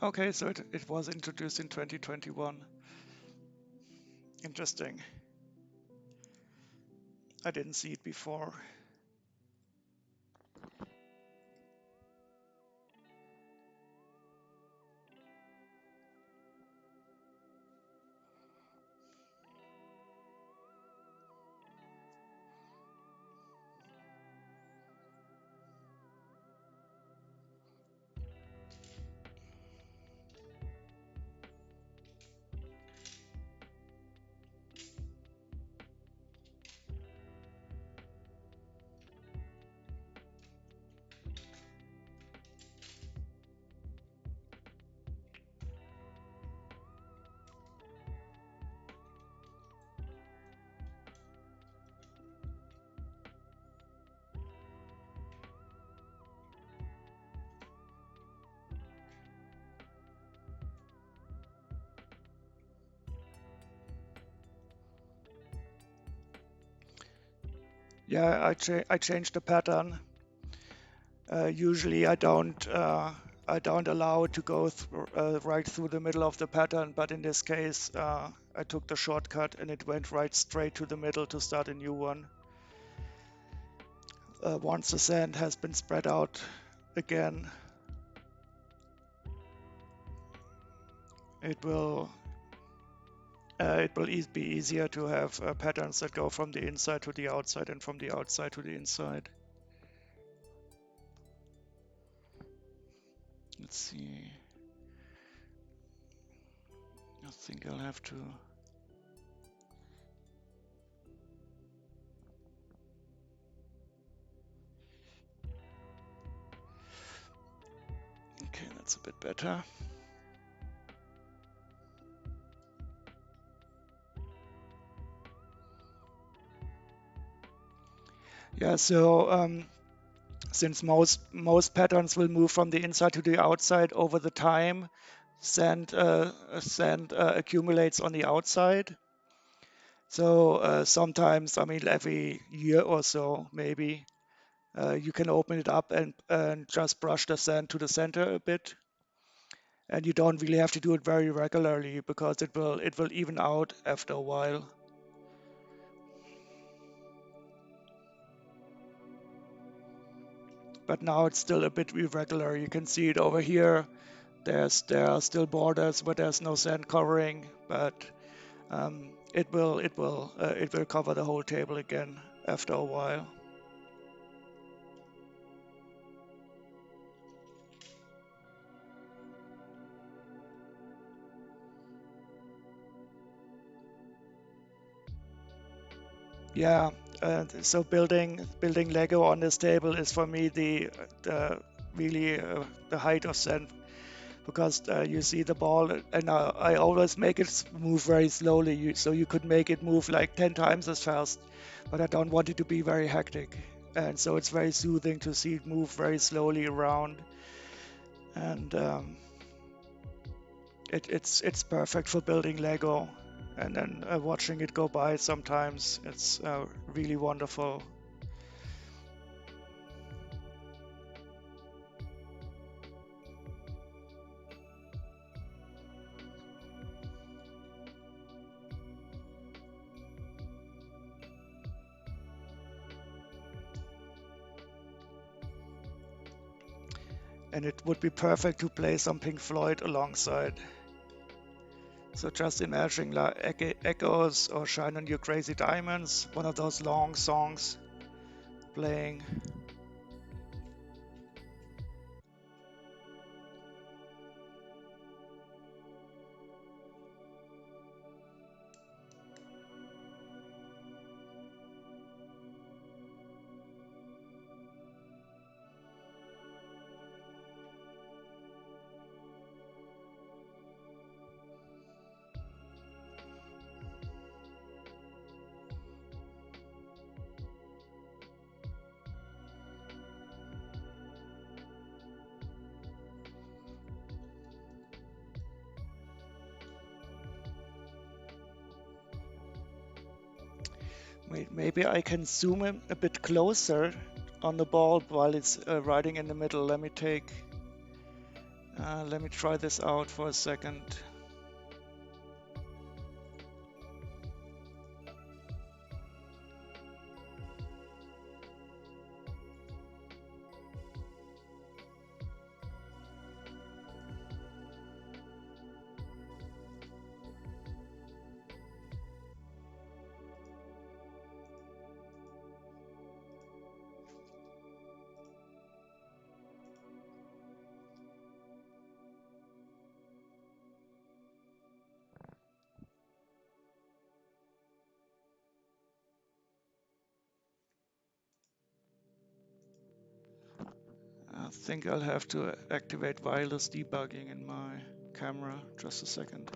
[SPEAKER 1] Okay, so it was introduced in 2021. Interesting. I didn't see it before. Yeah, I changed the pattern. Usually I don't allow it to go right through the middle of the pattern, but in this case I took the shortcut and it went right straight to the middle to start a new one. Once the sand has been spread out again, it will be easier to have patterns that go from the inside to the outside and from the outside to the inside. Let's see. I think I'll have to. Okay, that's a bit better. Yeah, so since most patterns will move from the inside to the outside over the time, sand accumulates on the outside. So sometimes, I mean, every year or so, maybe you can open it up and just brush the sand to the center a bit, and you don't really have to do it very regularly because it will even out after a while. But now it's still a bit irregular. You can see it over here. There are still borders where there's no sand covering, but it will cover the whole table again after a while. Yeah, so building Lego on this table is for me the really the height of Zen because you see the ball and I always make it move very slowly so you could make it move like 10 times as fast, but I don't want it to be very hectic, and so it's very soothing to see it move very slowly around, and it's perfect for building Lego, and then watching it go by sometimes it's really wonderful. And it would be perfect to play some Pink Floyd alongside. So just imagine like Echoes or Shine on Your Crazy Diamonds, one of those long songs playing. Wait, maybe I can zoom in a bit closer on the ball while it's riding in the middle. Let me try this out for a second. I think I'll have to activate wireless debugging in my camera. Just a second.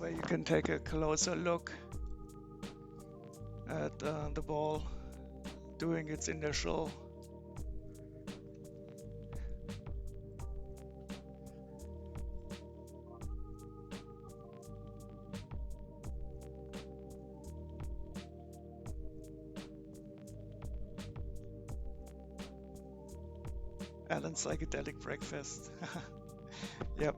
[SPEAKER 1] This way you can take a closer look at the ball doing its initial Alan psychedelic breakfast. Yep.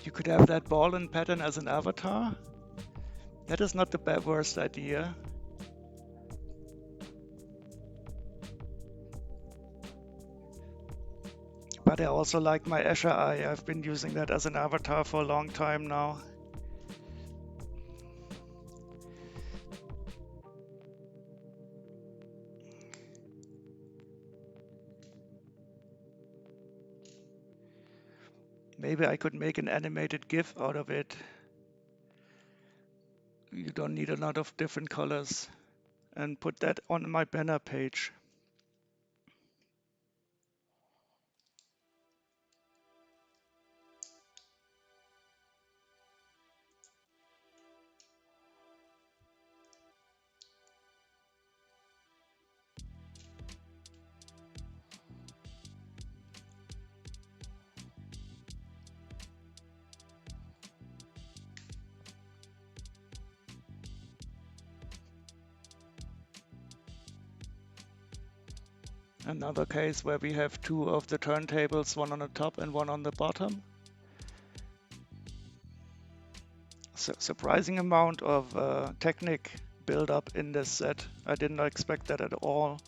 [SPEAKER 1] You could have that ball and pattern as an avatar. That is not the worst idea. But I also like my Escher eye. I've been using that as an avatar for a long time now. Maybe I could make an animated GIF out of it. You don't need a lot of different colors. And put that on my banner page. Another case where we have two of the turntables, one on the top and one on the bottom. Surprising amount of technique build up in this set. I didn't expect that at all.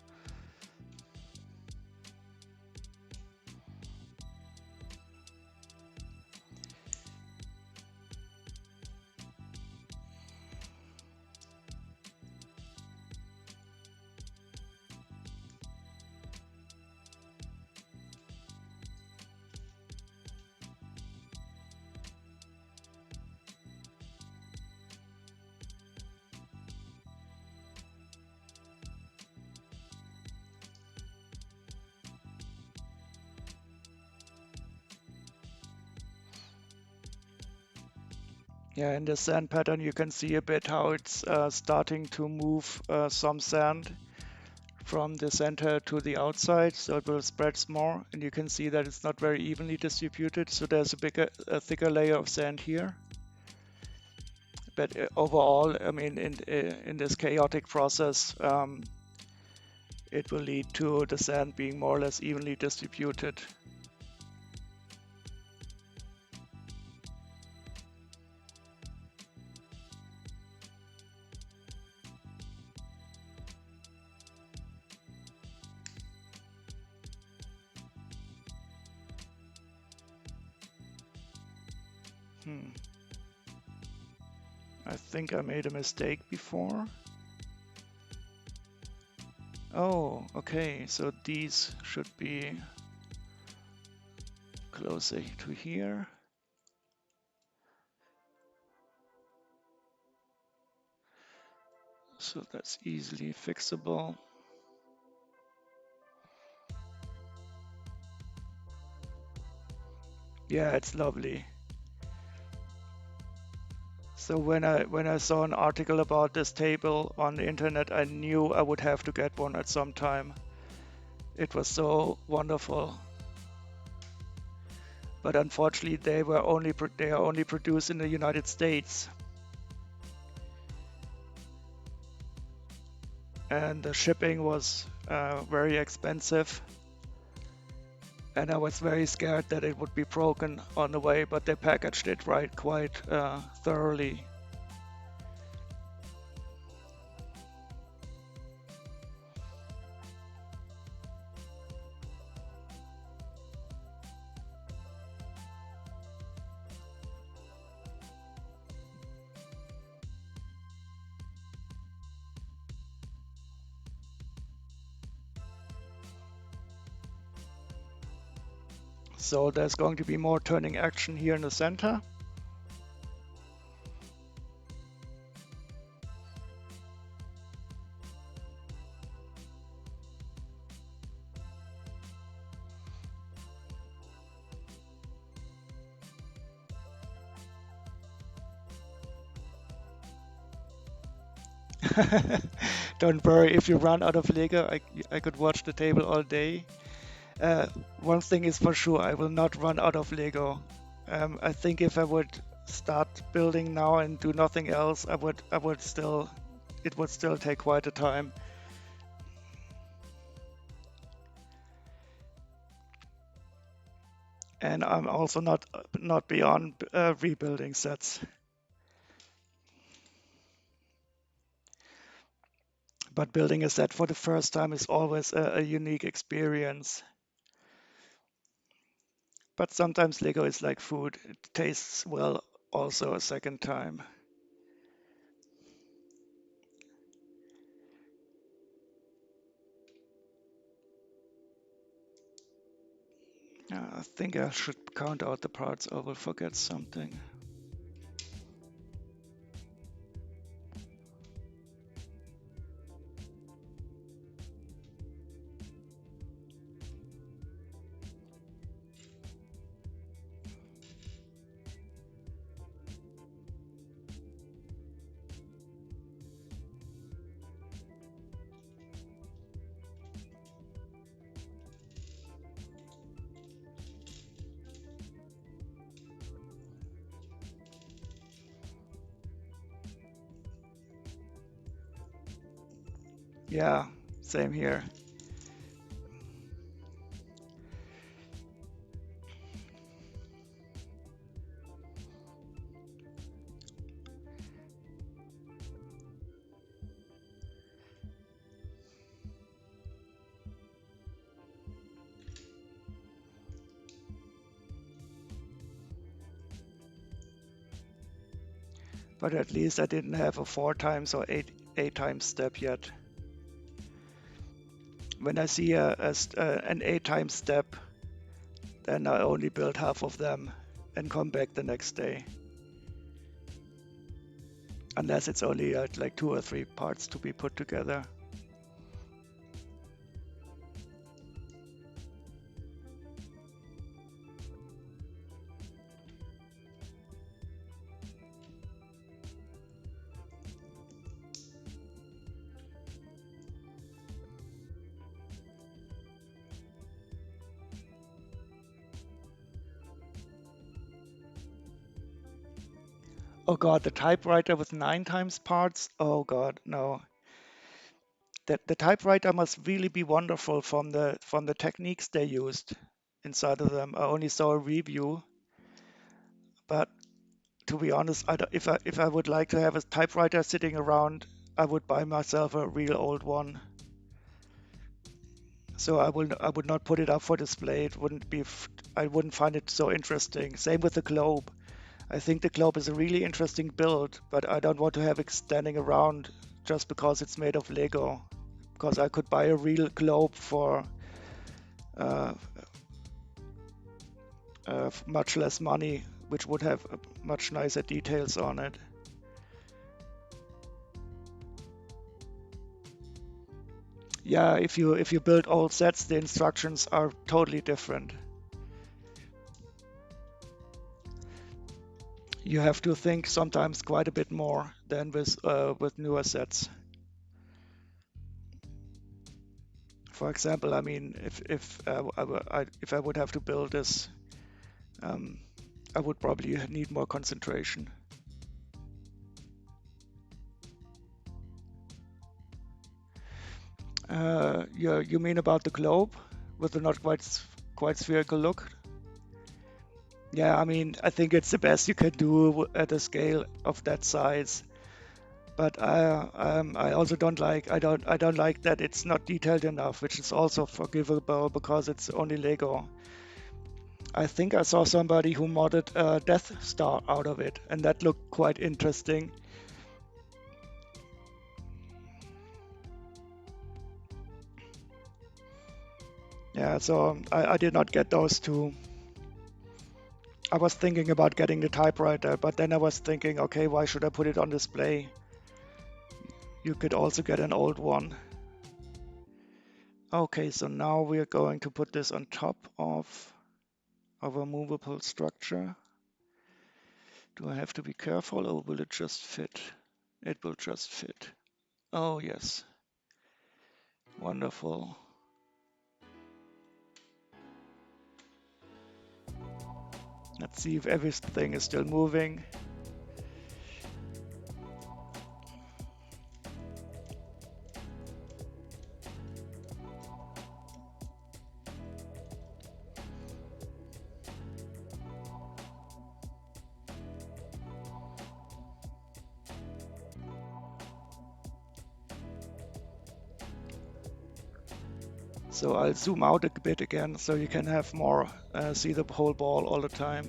[SPEAKER 1] Yeah, in the sand pattern you can see a bit how it's starting to move some sand from the center to the outside, so it will spread more, and you can see that it's not very evenly distributed, so there's a thicker layer of sand here. But overall, I mean, in this chaotic process, it will lead to the sand being more or less evenly distributed. I think I made a mistake before. Oh, okay, so these should be closer to here. So that's easily fixable. Yeah, it's lovely. So when I saw an article about this table on the internet, I knew I would have to get one at some time. It was so wonderful. But unfortunately, they are only produced in the United States, and the shipping was very expensive. And I was very scared that it would be broken on the way, but they packaged it right quite thoroughly. So there's going to be more turning action here in the center. Don't worry, if you run out of Lego, I could watch the table all day. Uh, One thing is for sure, I will not run out of Lego. I think if I would start building now and do nothing else, it would still take quite a time. And I'm also not beyond rebuilding sets. But building a set for the first time is always a unique experience. But sometimes Lego is like food. It tastes well also a second time. I think I should count out the parts or will forget something. Yeah, same here. But at least I didn't have a 4 times or eight times step yet. When I see an 8 times step, then I only build half of them and come back the next day. Unless it's only like 2 or 3 parts to be put together. Oh god, the typewriter with 9 times parts? Oh god, no. The typewriter must really be wonderful from the techniques they used inside of them. I only saw a review, but to be honest, if I would like to have a typewriter sitting around, I would buy myself a real old one. So I would not put it up for display. I wouldn't find it so interesting. Same with the globe. I think the globe is a really interesting build, but I don't want to have it standing around just because it's made of Lego. Because I could buy a real globe for uh, much less money, which would have much nicer details on it. Yeah, if you build old sets, the instructions are totally different. You have to think sometimes quite a bit more than with newer sets. For example, I mean, if I would have to build this, um, I would probably need more concentration. You mean about the globe with the not quite spherical look? Yeah, I mean, I think it's the best you can do at a scale of that size. But I also don't like that it's not detailed enough, which is also forgivable because it's only Lego. I think I saw somebody who modded a Death Star out of it, and that looked quite interesting. Yeah, so I did not get those two. I was thinking about getting the typewriter, but then I was thinking, okay, why should I put it on display? You could also get an old one. Okay, so now we are going to put this on top of our movable structure. Do I have to be careful or will it just fit? It will just fit. Oh, yes. Wonderful. Let's see if everything is still moving. So I'll zoom out a bit again so you can have more, see the whole ball all the time.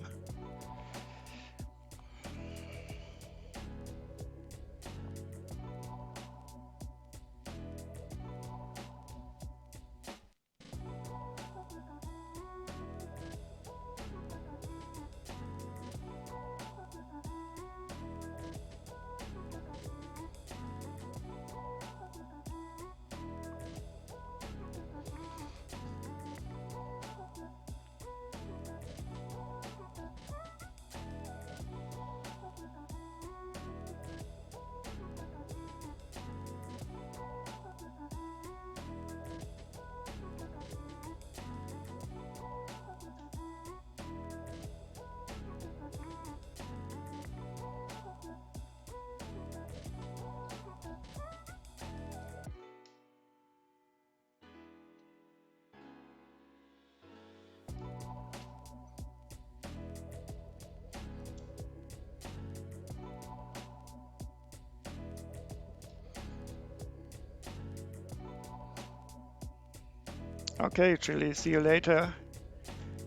[SPEAKER 1] Okay, Chili, see you later.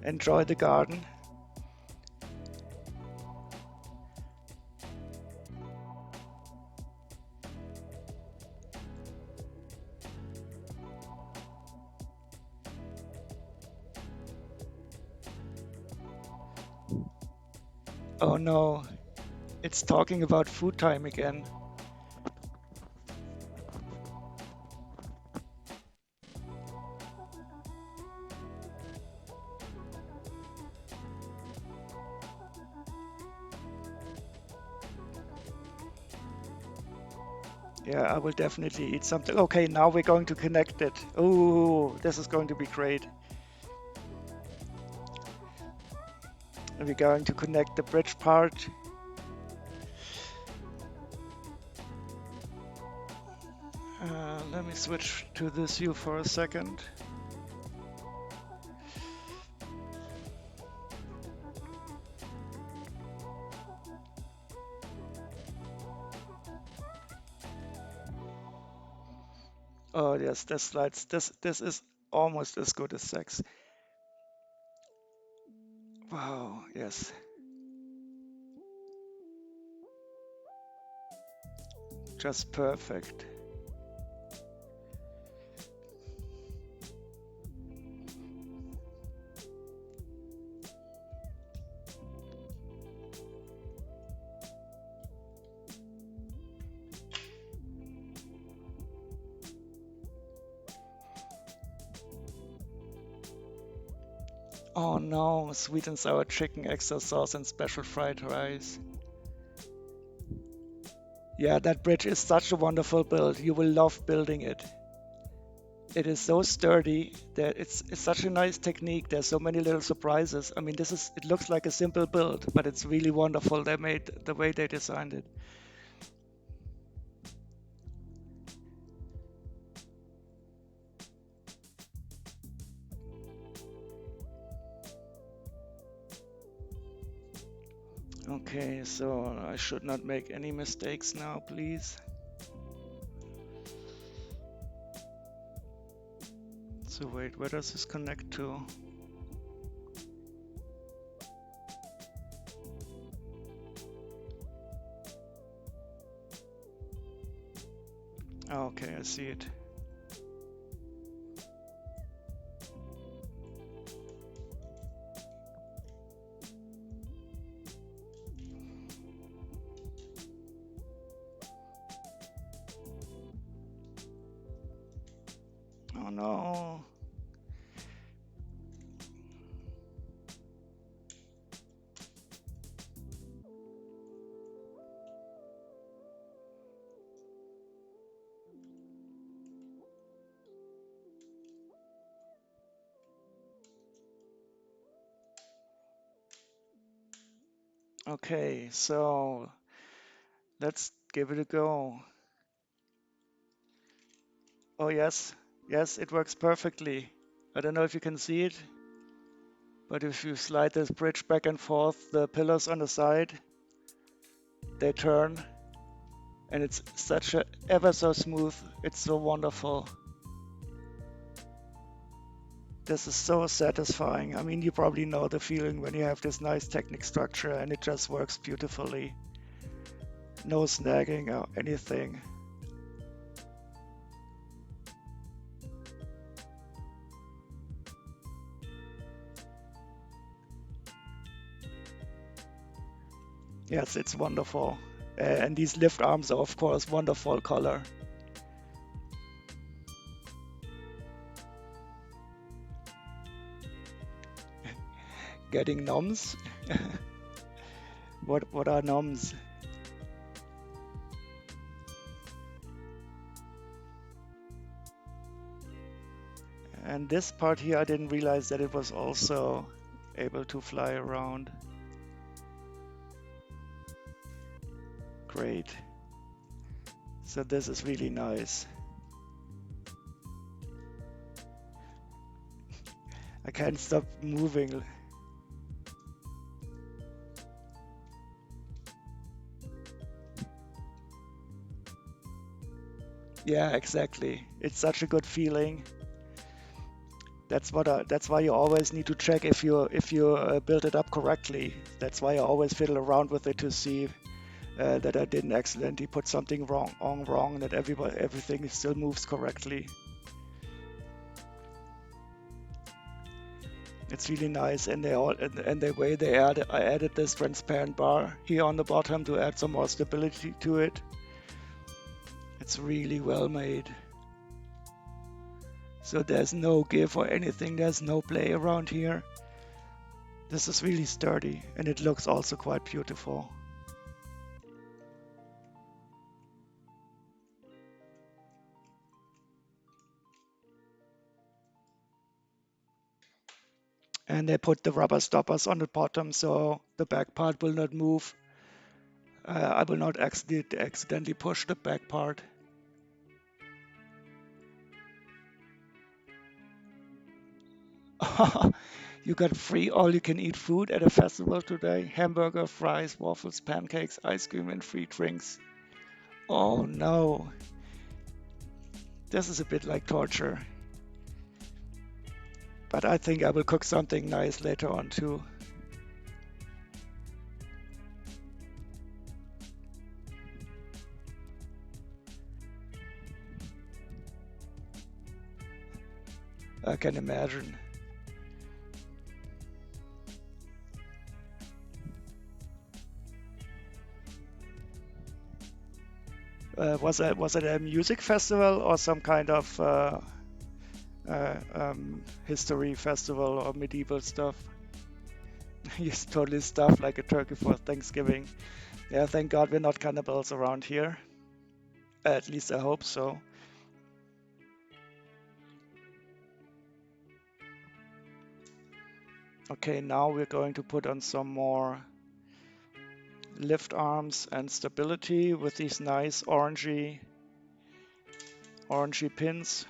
[SPEAKER 1] Enjoy the garden. Oh no, it's talking about food time again. Yeah, I will definitely eat something. Okay, now we're going to connect it. Oh, this is going to be great. We're going to connect the bridge part. Let me switch to this view for a second. Oh yes, this slides. This is almost as good as sex. Wow, yes. Just perfect. Oh no, sweet and sour chicken, extra sauce, and special fried rice. Yeah, that bridge is such a wonderful build. You will love building it. It is so sturdy that it's such a nice technique. There's so many little surprises. I mean, it looks like a simple build, but it's really wonderful. They made the way they designed it. Okay, so I should not make any mistakes now, please. So wait, where does this connect to? Oh, okay, I see it. Oh no. Okay, so let's give it a go. Oh yes, yes, it works perfectly. I don't know if you can see it, but if you slide this bridge back and forth, the pillars on the side, they turn, and it's such a ever so smooth. It's so wonderful. This is so satisfying. I mean, you probably know the feeling when you have this nice technic structure and it just works beautifully. No snagging or anything. Yes, it's wonderful. And these lift arms are, of course, wonderful color. Getting noms? What are noms? And this part here, I didn't realize that it was also able to fly around. Great. So this is really nice. I can't stop moving. Yeah, exactly. It's such a good feeling. That's why you always need to check if you build it up correctly. That's why I always fiddle around with it to see that I didn't accidentally put something wrong, that everything still moves correctly. It's really nice, and the way I added this transparent bar here on the bottom to add some more stability to it. It's really well made. So there's no give or anything. There's no play around here. This is really sturdy, and it looks also quite beautiful. And they put the rubber stoppers on the bottom so the back part will not move. I will not accidentally push the back part. You got free all-you-can-eat food at a festival today. Hamburger, fries, waffles, pancakes, ice cream, and free drinks. Oh no. This is a bit like torture. But I think I will cook something nice later on too. I can imagine. Was it a music festival or some kind of history festival or medieval stuff? Just totally stuff like a turkey for Thanksgiving. Yeah, thank God we're not cannibals around here. At least I hope so. Okay, now we're going to put on some more lift arms and stability with these nice orangey pins.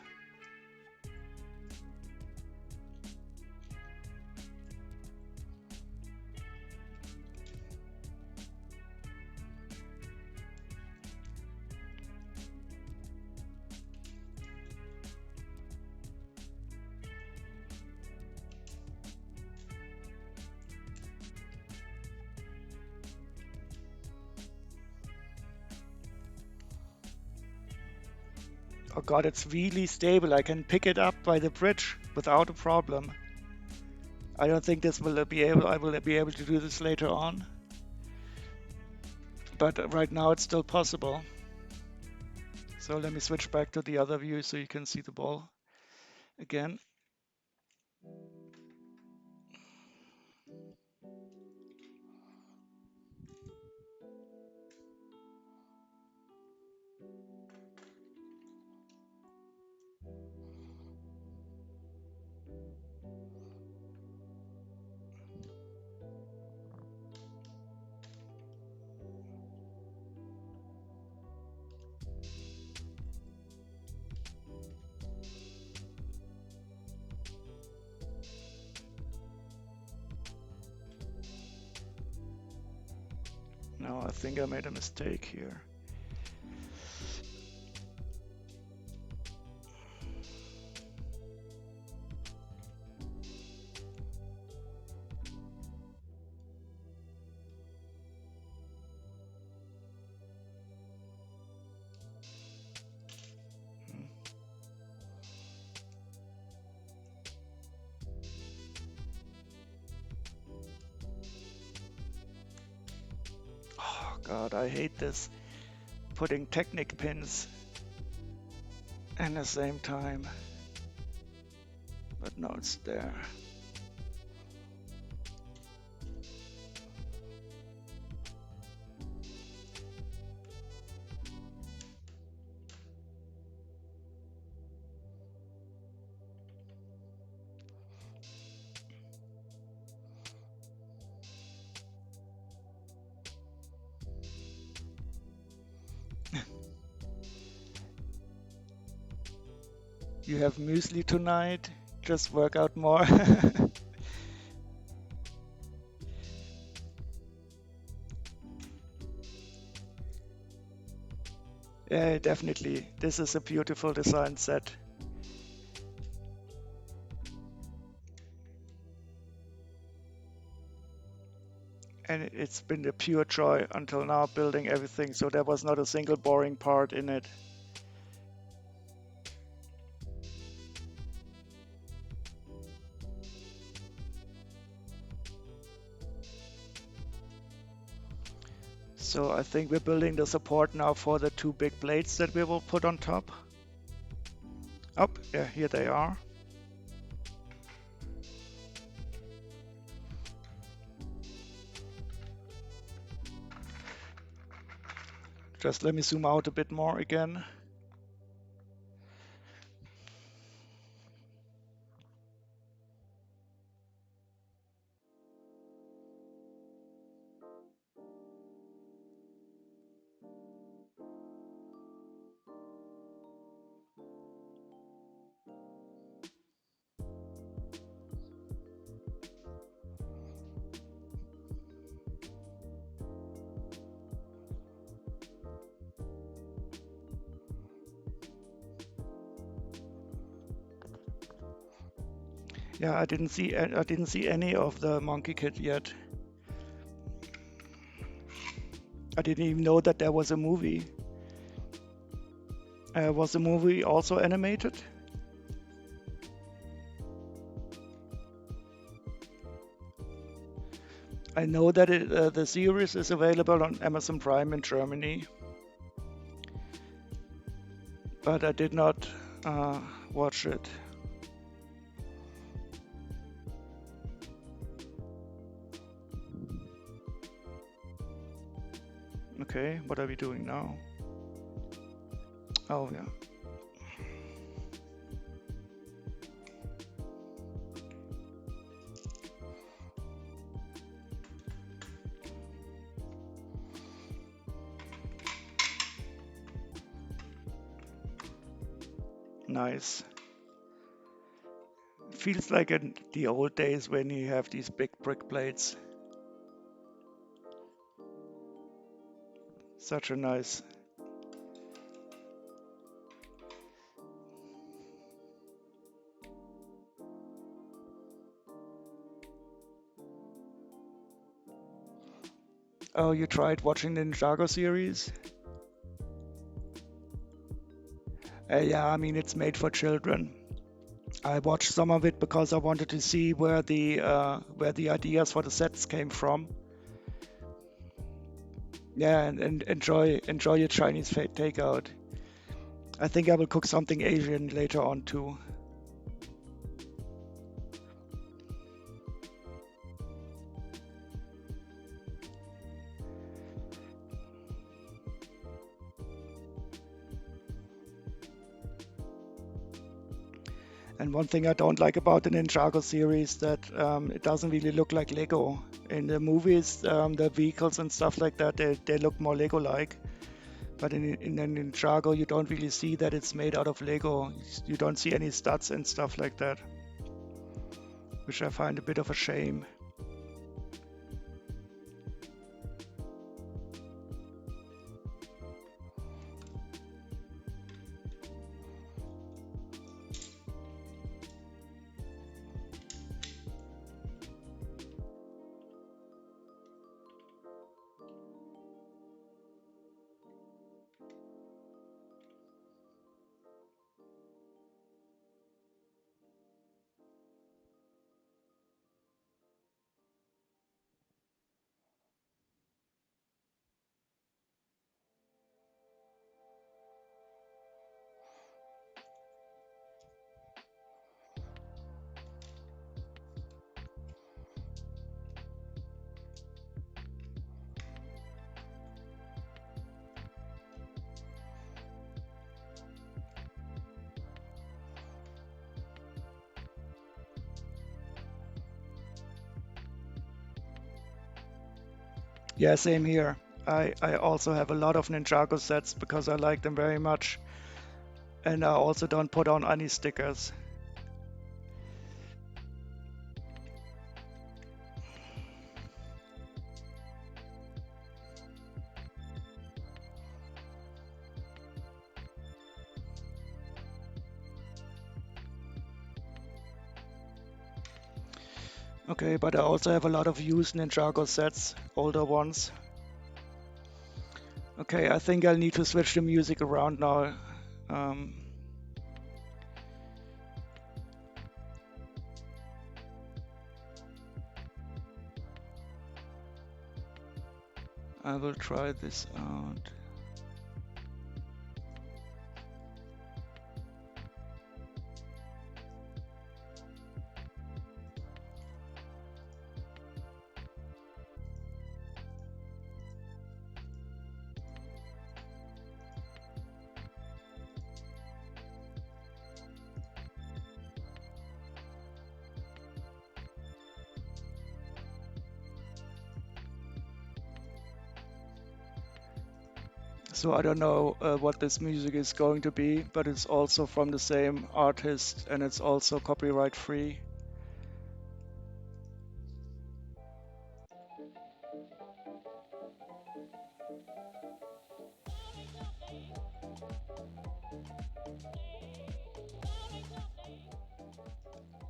[SPEAKER 1] Oh god, it's really stable. I can pick it up by the bridge without a problem. I don't think I will be able to do this later on. But right now it's still possible. So let me switch back to the other view so you can see the ball again. No, I think I made a mistake here. Oh god, I hate this. Putting Technic pins in the same time. But no, it's there. You have muesli tonight? Just work out more. Yeah, definitely. This is a beautiful design set. And it's been a pure joy until now building everything, so there was not a single boring part in it. So I think we're building the support now for the two big blades that we will put on top. Oh, yeah, here they are. Just let me zoom out a bit more again. Yeah, I didn't see any of the Monkie Kid yet. I didn't even know that there was a movie. Was the movie also animated? I know that the series is available on Amazon Prime in Germany, but I did not watch it. Okay, what are we doing now? Oh yeah. Nice. Feels like in the old days when you have these big brick plates. Such a nice. Oh, you tried watching the Ninjago series? Yeah, I mean it's made for children. I watched some of it because I wanted to see where the ideas for the sets came from. Yeah, and enjoy your Chinese takeout. I think I will cook something Asian later on too. And one thing I don't like about the Ninjago series that it doesn't really look like Lego. In the movies, the vehicles and stuff like that, they look more Lego-like. But in the Ninjago, you don't really see that it's made out of Lego. You don't see any studs and stuff like that, which I find a bit of a shame. Yeah, same here. I also have a lot of Ninjago sets because I like them very much. And I also don't put on any stickers. Okay, but I also have a lot of used Ninjago sets, older ones. Okay, I think I'll need to switch the music around now. Um, I will try this out. So I don't know what this music is going to be, but it's also from the same artist and it's also copyright free.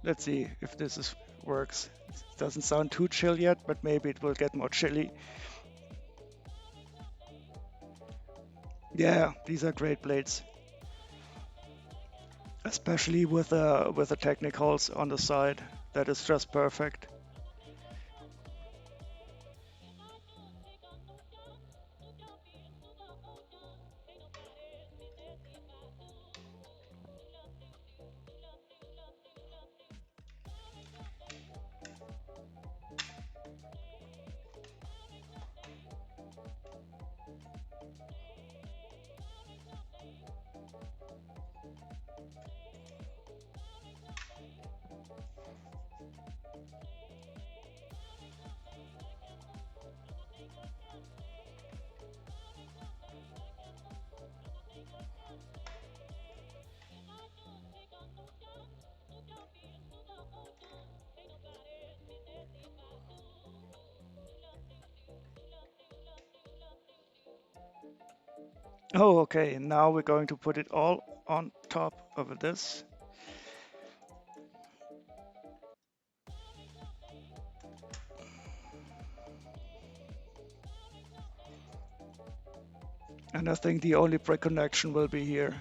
[SPEAKER 1] Let's see if works. It doesn't sound too chill yet, but maybe it will get more chilly. Yeah, these are great blades, especially with the technicals on the side. That is just perfect. Oh, okay. Now we're going to put it all on top of this. And I think the only brick connection will be here.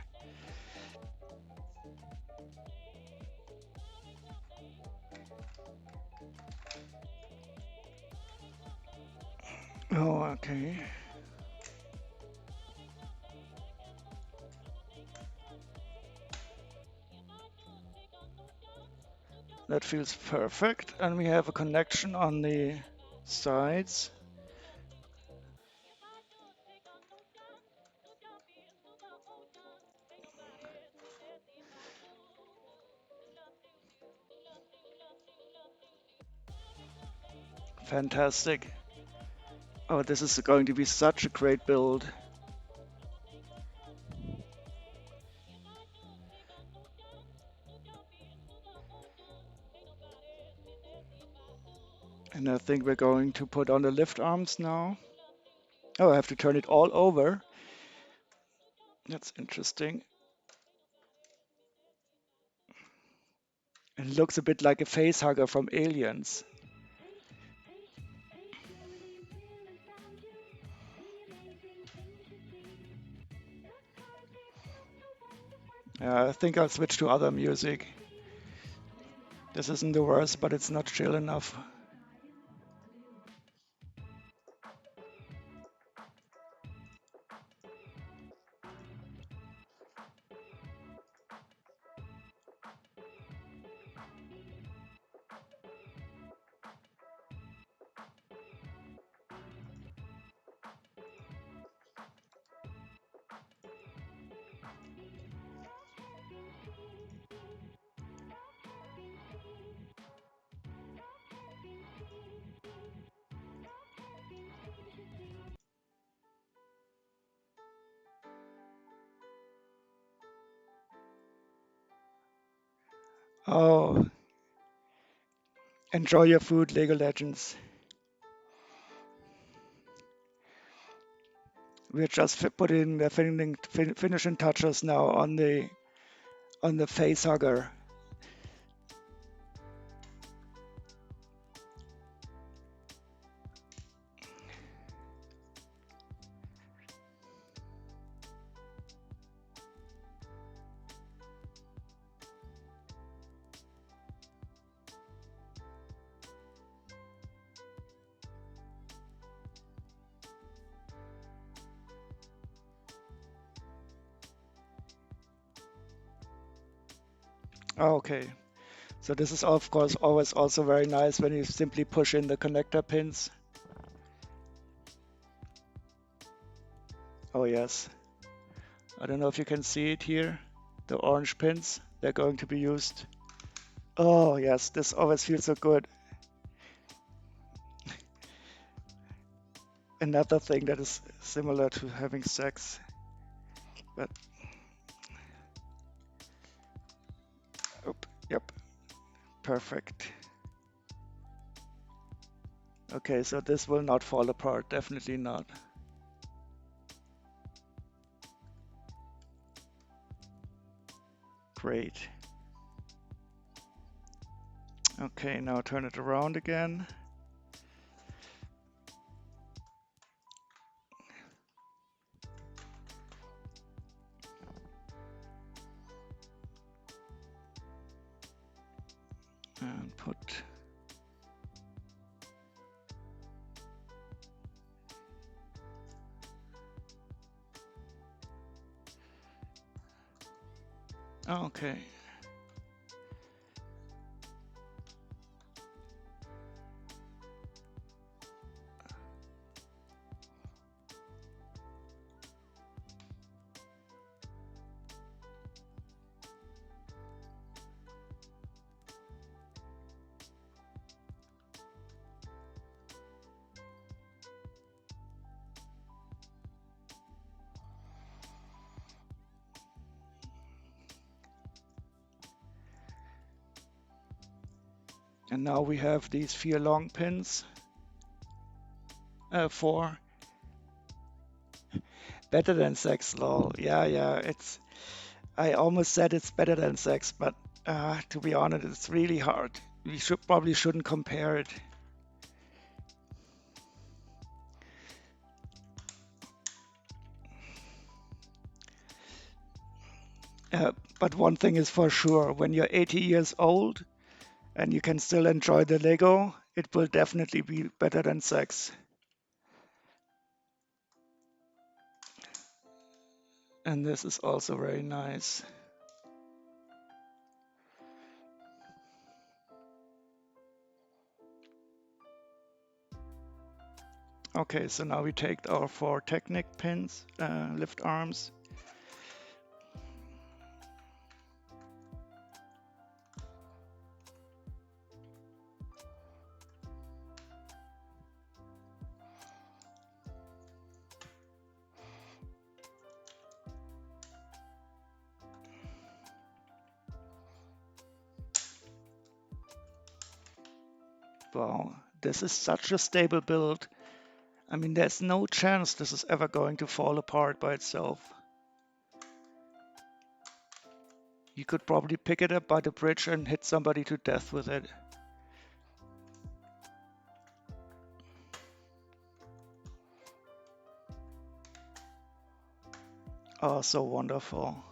[SPEAKER 1] Oh, okay. That feels perfect. And we have a connection on the sides. Fantastic. Oh, this is going to be such a great build. And I think we're going to put on the lift arms now. Oh, I have to turn it all over. That's interesting. It looks a bit like a face hugger from Aliens. I think I'll switch to other music. This isn't the worst, but it's not chill enough. Oh, enjoy your food, Lego Legends. We're just putting the finishing touches now on the face hugger. Oh, okay, so this is of course always also very nice when you simply push in the connector pins. Oh yes, I don't know if you can see it here. The orange pins, they're going to be used. Oh yes, this always feels so good. Another thing that is similar to having sex, but oh, yep, perfect. Okay, so this will not fall apart, definitely not. Great. Okay, now turn it around again. And put. Okay. And now we have these 4 long pins. 4. Better than sex, lol. Yeah, yeah. I almost said it's better than sex, but to be honest, it's really hard. We probably shouldn't compare it. But one thing is for sure, when you're 80 years old and you can still enjoy the Lego, it will definitely be better than sex. And this is also very nice. Okay, so now we take our 4 Technic pins, lift arms. Wow, this is such a stable build. I mean, there's no chance this is ever going to fall apart by itself. You could probably pick it up by the bridge and hit somebody to death with it. Oh, so wonderful.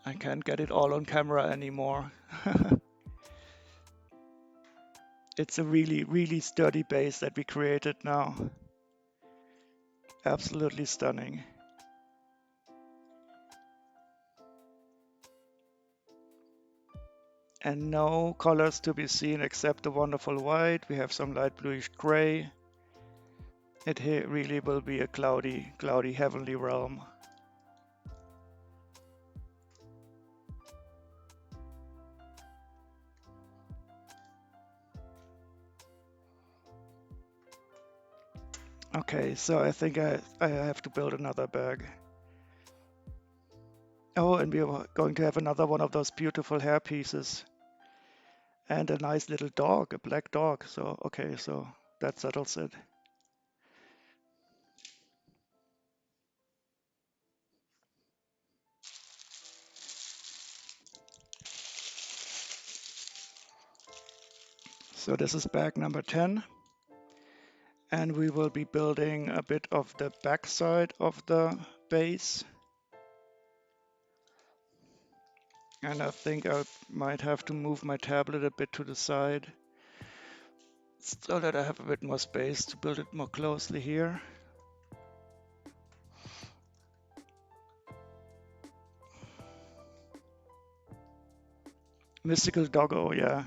[SPEAKER 1] I can't get it all on camera anymore. It's a really, really sturdy base that we created now. Absolutely stunning. And no colors to be seen except the wonderful white. We have some light bluish gray. It really will be a cloudy, cloudy heavenly realm. Okay, so I think I have to build another bag. Oh, and we are going to have another one of those beautiful hair pieces. And a nice little dog, a black dog. So, okay, so that settles it. So this is bag number 10. And we will be building a bit of the back side of the base. And I think I might have to move my tablet a bit to the side so that I have a bit more space to build it more closely here. Mystical doggo, yeah.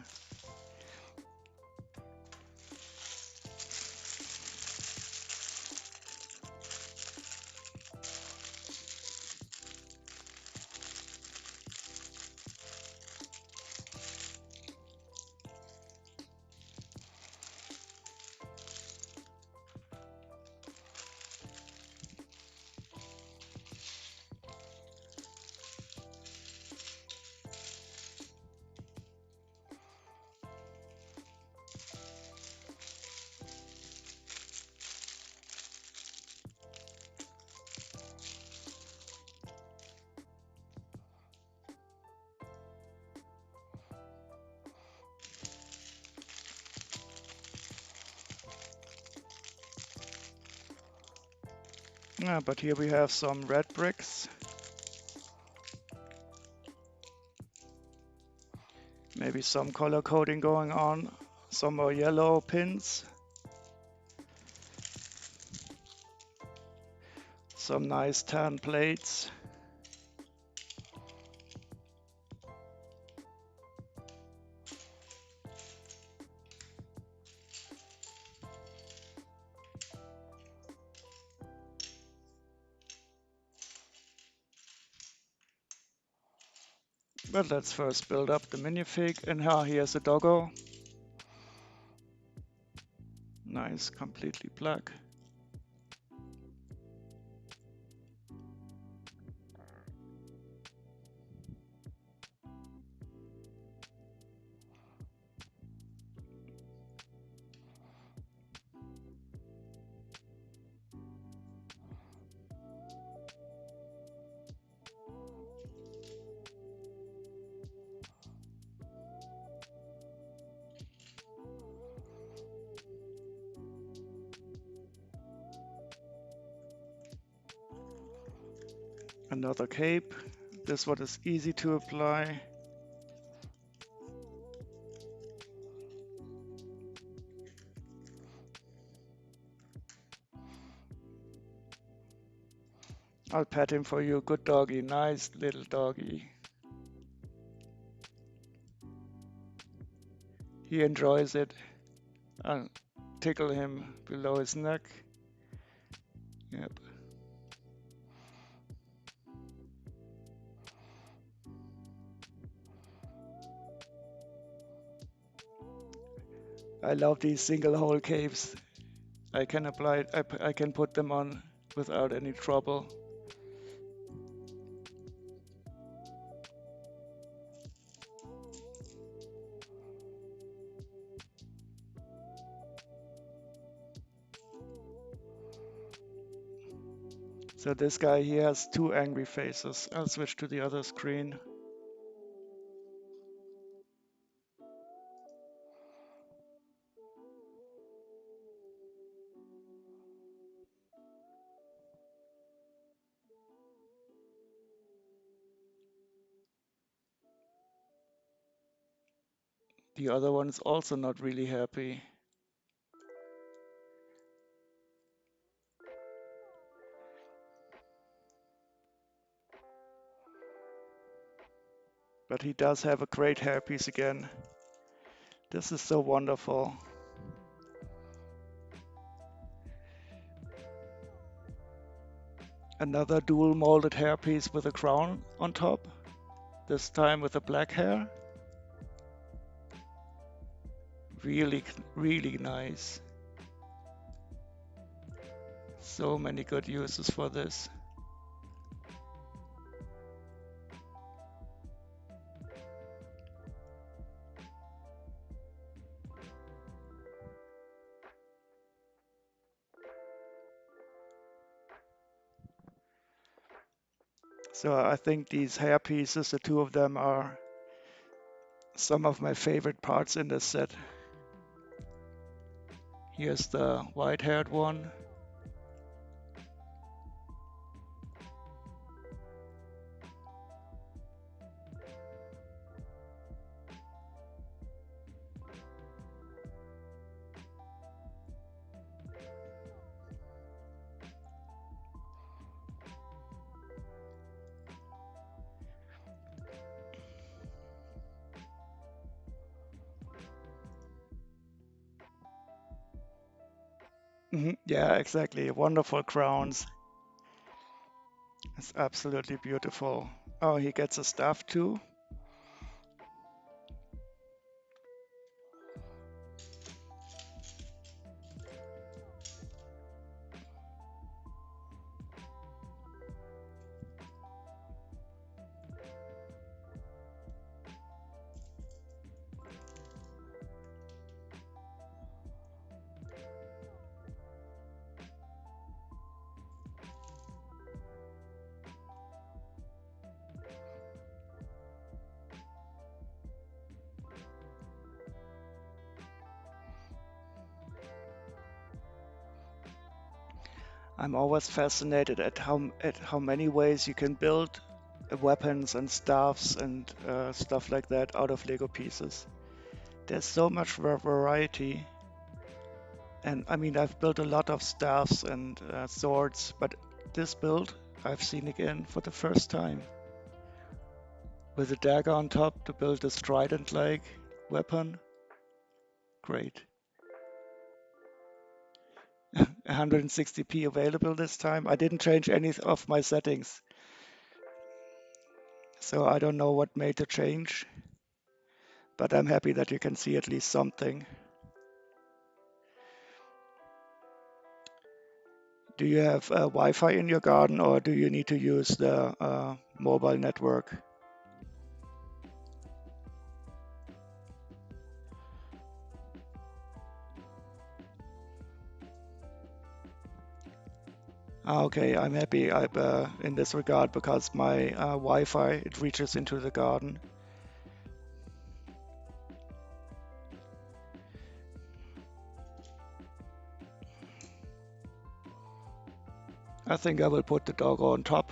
[SPEAKER 1] Yeah, but here we have some red bricks. Maybe some color coding going on. Some more yellow pins. Some nice tan plates. But let's first build up the minifig. And here's a doggo. Nice, completely black. Another cape. This one is easy to apply. I'll pet him for you. Good doggy. Nice little doggy. He enjoys it. I'll tickle him below his neck. Yep. I love these single hole capes. I can apply it, I can put them on without any trouble. So this guy, he has two angry faces. I'll switch to the other screen. The other one is also not really happy. But he does have a great hairpiece again. This is so wonderful. Another dual molded hairpiece with a crown on top. This time with the black hair. Really, really nice. So many good uses for this. So I think these hair pieces, the two of them, are some of my favorite parts in this set. Here's the white-haired one. Yeah, exactly. Wonderful crowns. It's absolutely beautiful. Oh, he gets a staff too. I'm always fascinated at how many ways you can build weapons and staffs and stuff like that out of Lego pieces. There's so much variety. And I mean, I've built a lot of staffs and swords, but this build I've seen again for the first time. With a dagger on top to build a trident-like weapon. Great. 160p available this time. I didn't change any of my settings, so I don't know what made the change, but I'm happy that you can see at least something. Do you have Wi-Fi in your garden, or do you need to use the mobile network? Okay, I'm happy in this regard because my Wi-Fi, it reaches into the garden. I think I will put the dog on top.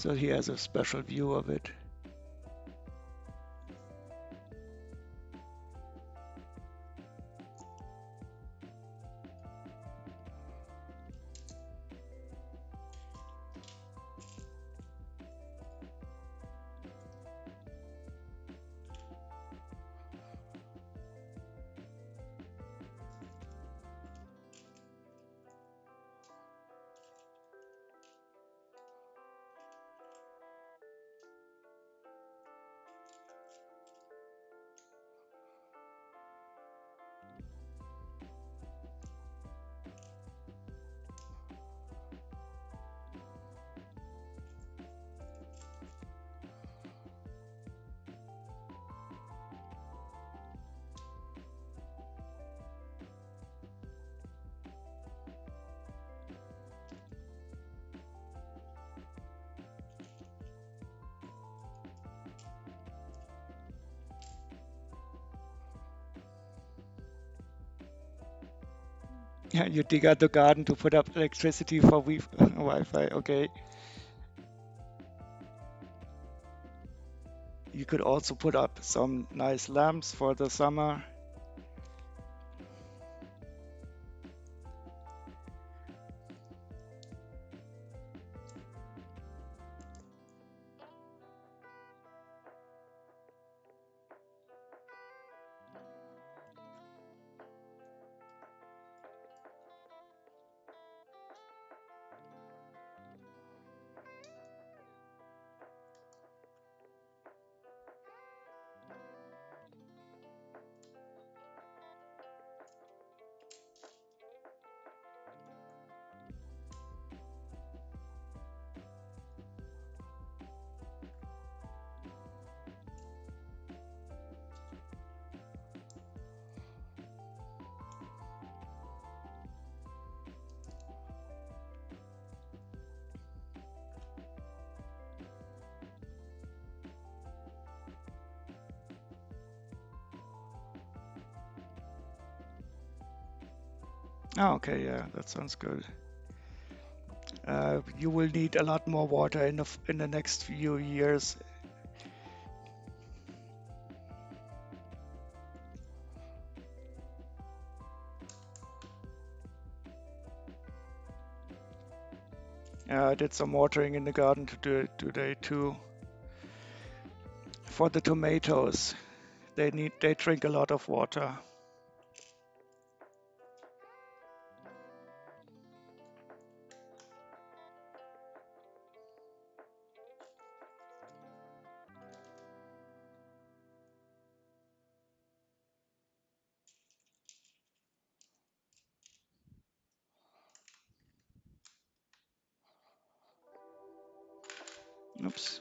[SPEAKER 1] So he has a special view of it. Yeah, you dig out the garden to put up electricity for Wi-Fi. Okay. You could also put up some nice lamps for the summer. Oh, okay, yeah, that sounds good. You will need a lot more water in the next few years. I did some watering in the garden today too. For the tomatoes, they drink a lot of water. Oops.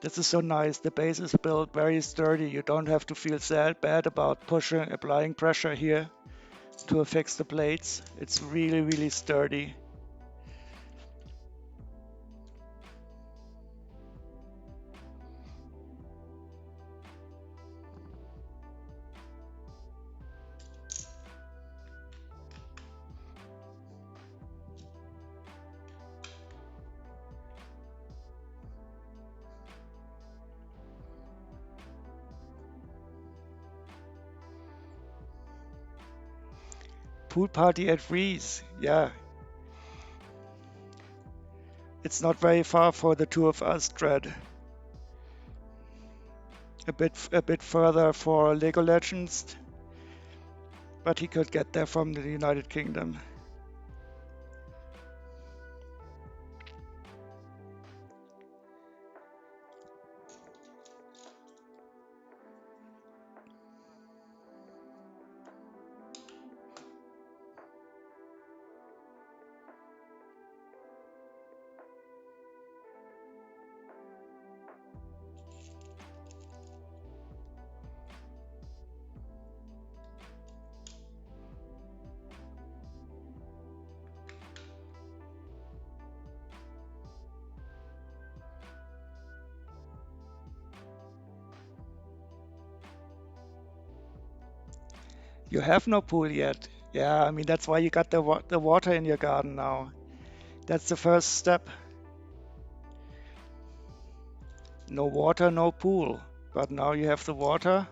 [SPEAKER 1] This is so nice. The base is built very sturdy. You don't have to feel sad bad about applying pressure here to affix the plates. It's really, really sturdy. Pool party at Reese. Yeah, it's not very far for the two of us, Dread. A bit further for Lego Legends, but he could get there from the United Kingdom. You have no pool yet. Yeah, I mean that's why you got the water in your garden now. That's the first step. No water, no pool. But now you have the water.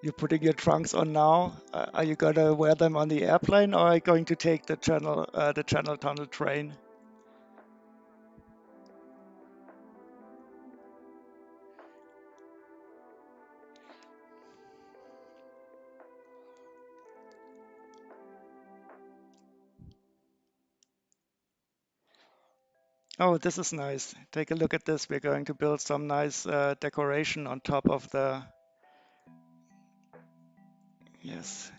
[SPEAKER 1] You're putting your trunks on now. Are you gonna wear them on the airplane, or are you going to take the channel tunnel train? Oh, this is nice. Take a look at this. We're going to build some nice decoration on top of the. Yes.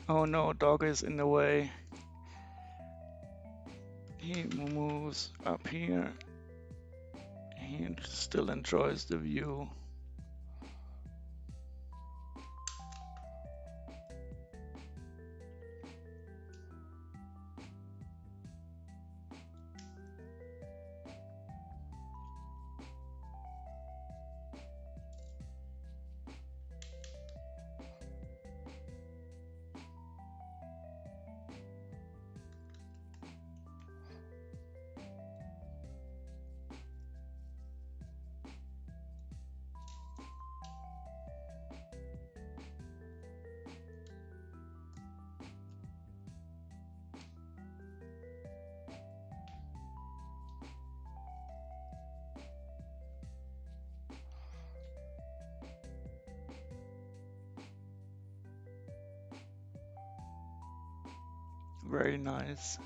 [SPEAKER 1] Oh no, dog is in the way. He moves up here. He still enjoys the view. Very nice.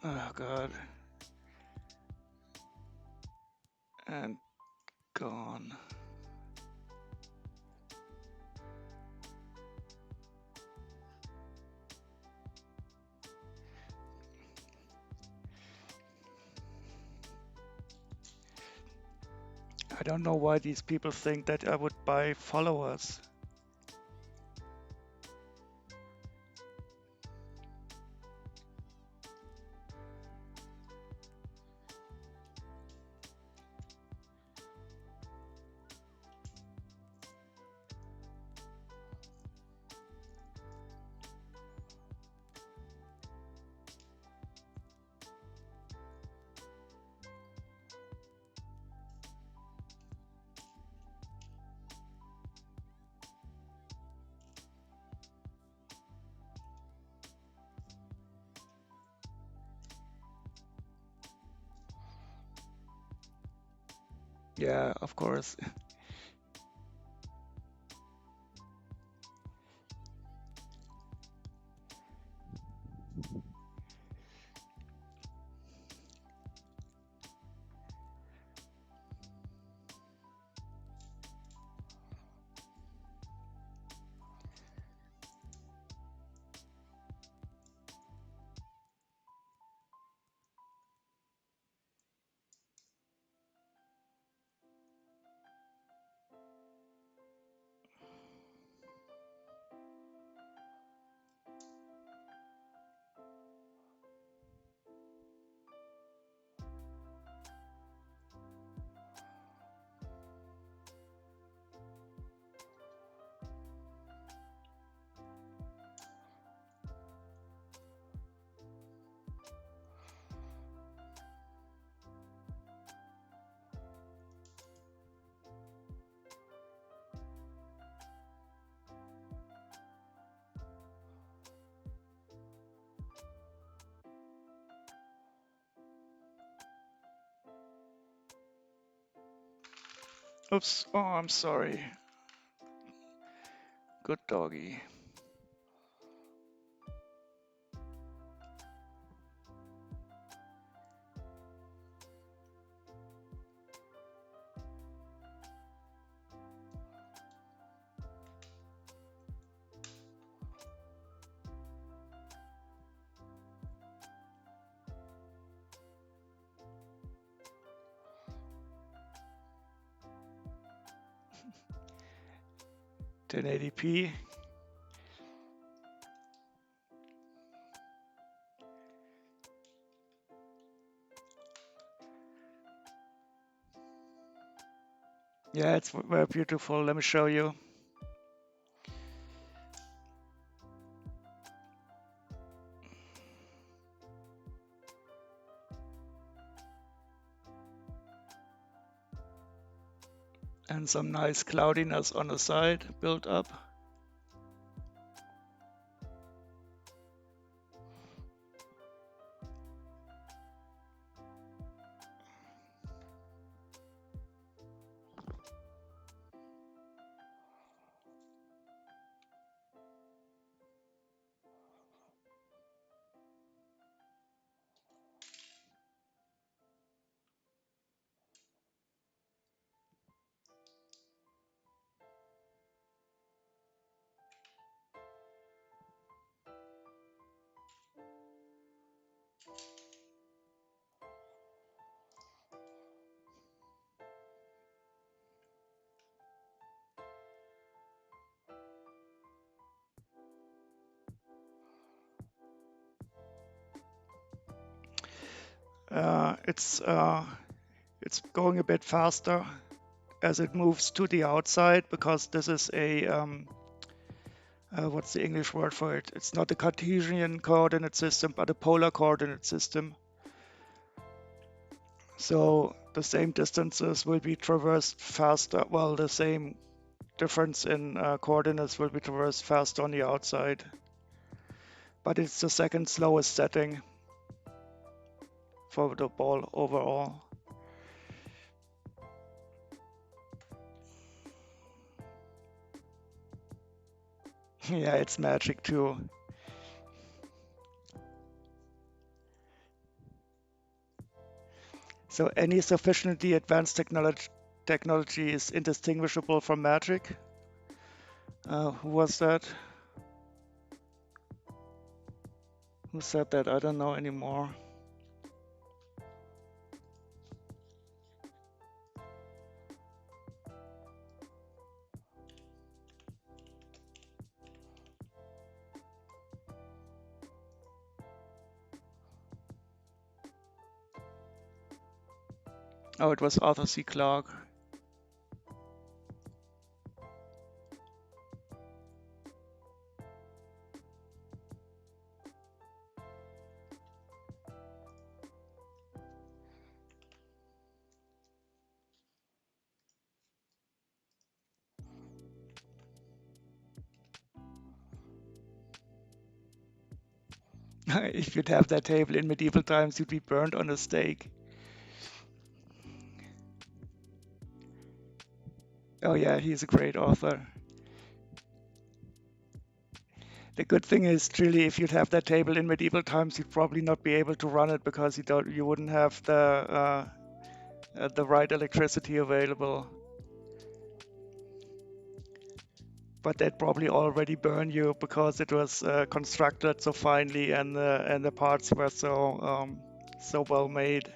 [SPEAKER 1] Oh God. And gone. I don't know why these people think that I would buy followers. Yeah, of course. Oops. Oh, I'm sorry. Good doggy. — 1080p. Yeah, it's very beautiful. Let me show you. And some nice cloudiness on the side built up. Uh, it's uh, it's going a bit faster as it moves to the outside because this is a what's the English word for it? It's not a Cartesian coordinate system, but a polar coordinate system. So the same distances will be traversed faster. Well, the same difference in coordinates will be traversed faster on the outside. But it's the second slowest setting for the ball overall. Yeah, it's magic too. So any sufficiently advanced technology is indistinguishable from magic. Who was that? Who said that? I don't know anymore. Oh, it was Arthur C. Clarke. If you'd have that table in medieval times, you'd be burned on a stake. Oh yeah, he's a great author. The good thing is, truly, if you'd have that table in medieval times, you'd probably not be able to run it because you wouldn't have the right electricity available. But they'd probably already burn you because it was constructed so finely and the parts were so well made.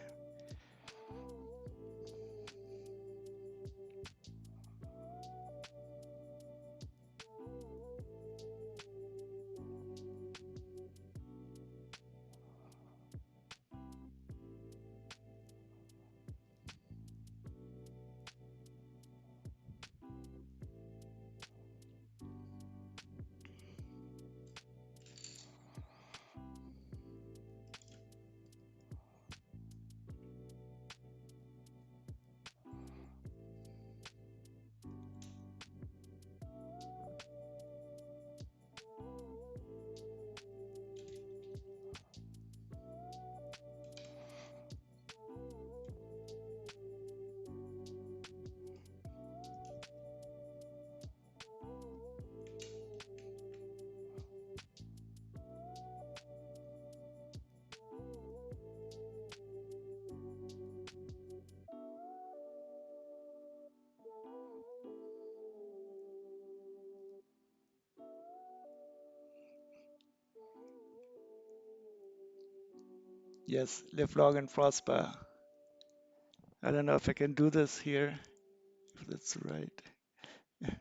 [SPEAKER 1] Yes, live long and prosper. I don't know if I can do this here, if that's right. Okay.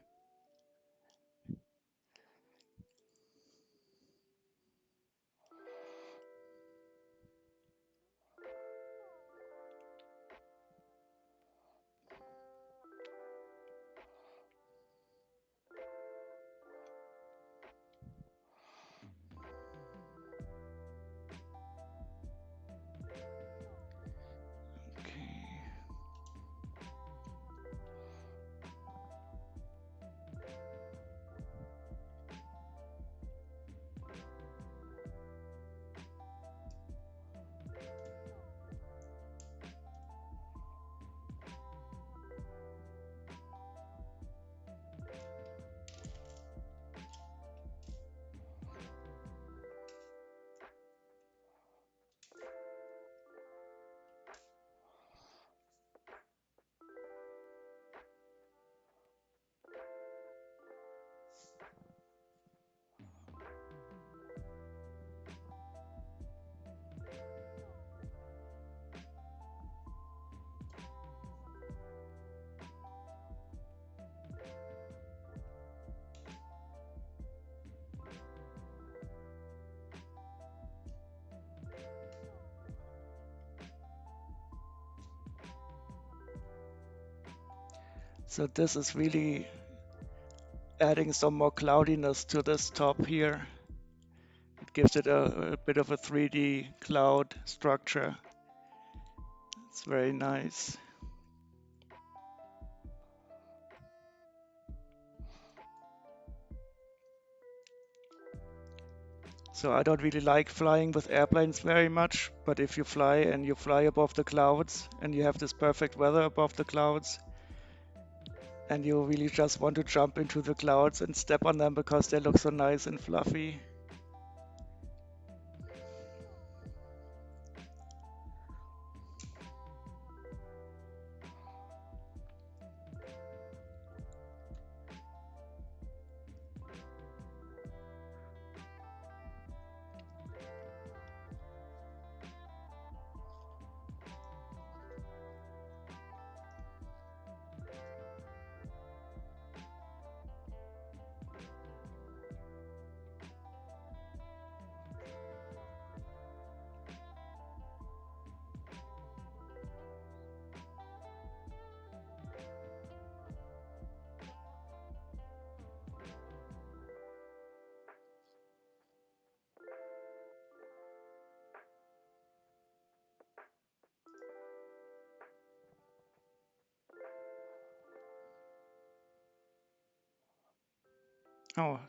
[SPEAKER 1] So this is really adding some more cloudiness to this top here. It gives it a bit of a 3D cloud structure. It's very nice. So I don't really like flying with airplanes very much, but if you fly and you fly above the clouds and you have this perfect weather above the clouds and you really just want to jump into the clouds and step on them because they look so nice and fluffy. Oh,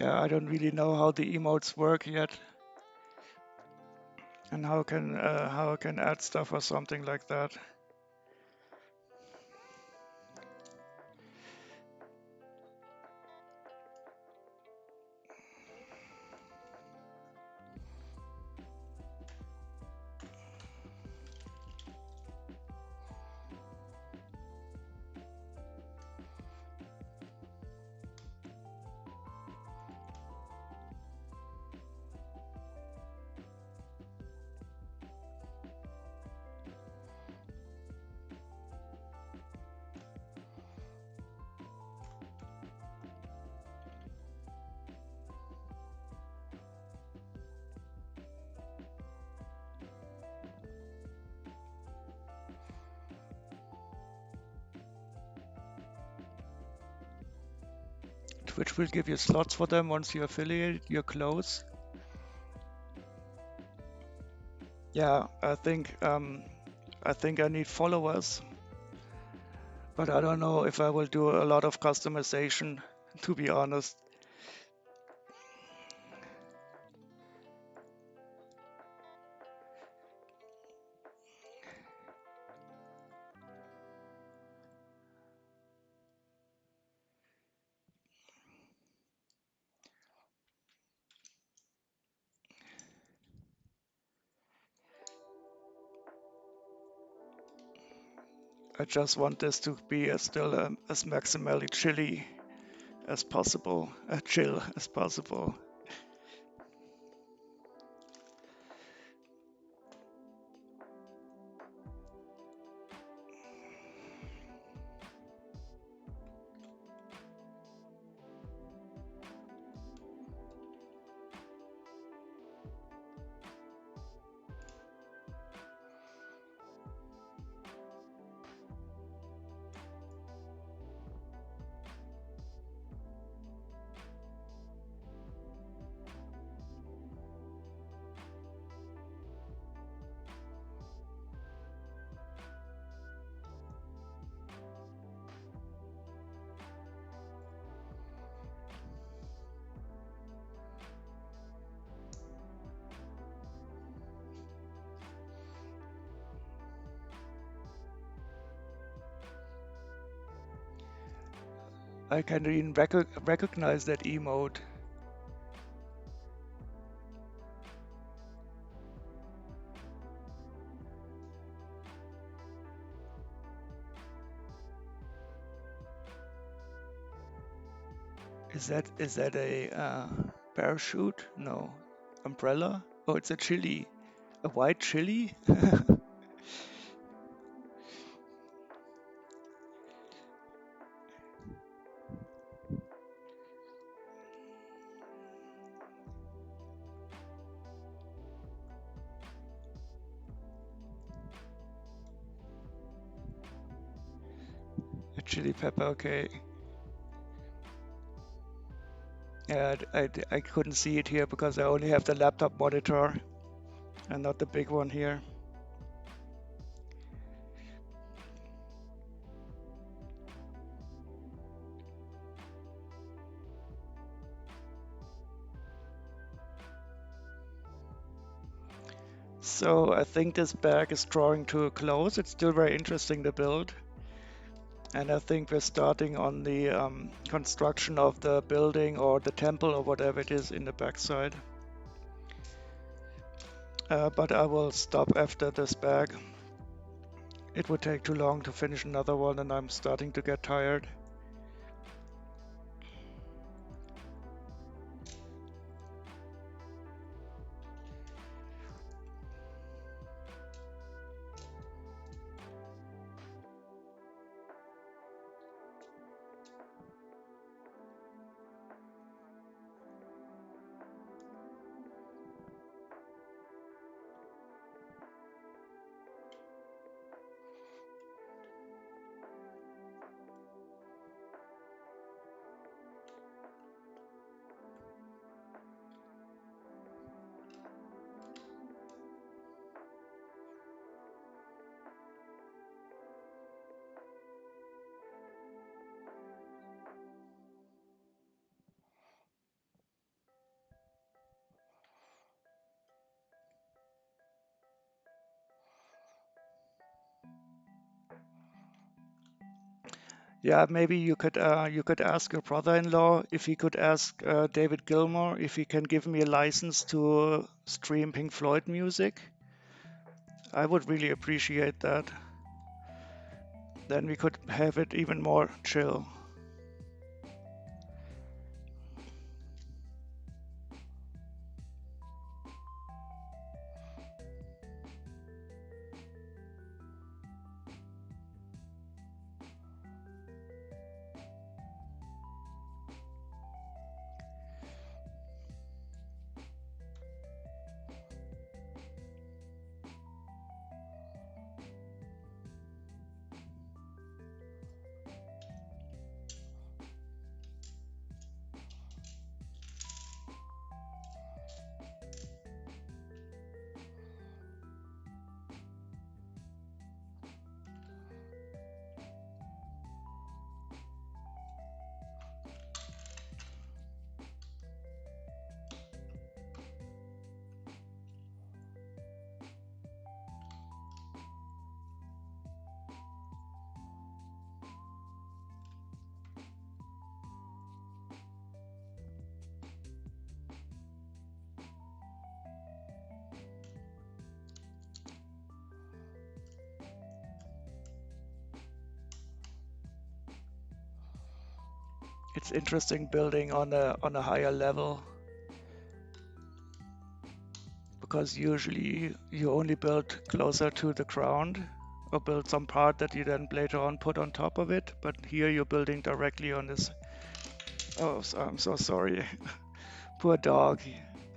[SPEAKER 1] yeah, I don't really know how the emotes work yet, and how I can add stuff or something like that. Twitch will give you slots for them once you affiliate your clothes. Yeah, I think I need followers, but I don't know if I will do a lot of customization, to be honest. I just want this to be as maximally chilly as possible, chill as possible. I can even recognize that emote. Is that a parachute? No. Umbrella? Oh, it's a chili. A white chili? A chili pepper, okay. Yeah, I couldn't see it here because I only have the laptop monitor and not the big one here. So I think this bag is drawing to a close. It's still very interesting to build. And I think we're starting on the construction of the building or the temple or whatever it is in the backside. But I will stop after this bag. It would take too long to finish another one and I'm starting to get tired. Yeah, maybe you could ask your brother-in-law if he could ask David Gilmour if he can give me a license to stream Pink Floyd music. I would really appreciate that. Then we could have it even more chill. It's interesting building on a higher level because usually you only build closer to the ground or build some part that you then later on put on top of it. But here you're building directly on this. Oh, I'm so sorry. Poor dog.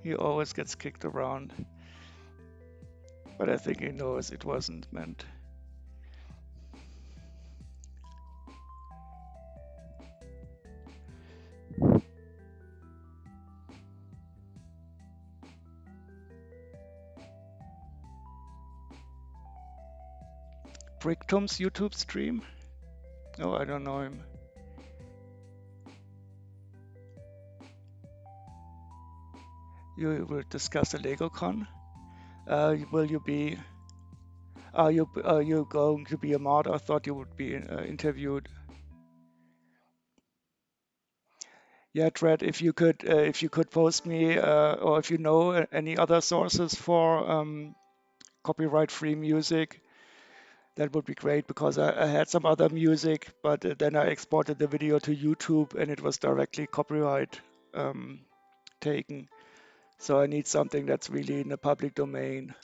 [SPEAKER 1] He always gets kicked around. But I think he knows it wasn't meant. Bricktom's YouTube stream? No, I don't know him. You will discuss the LegoCon. Will you be? Are you going to be a mod? I thought you would be interviewed. Yeah, Trent, if you could post me or if you know any other sources for copyright-free music, that would be great because I had some other music, but then I exported the video to YouTube and it was directly copyright um, taken. So I need something that's really in the public domain.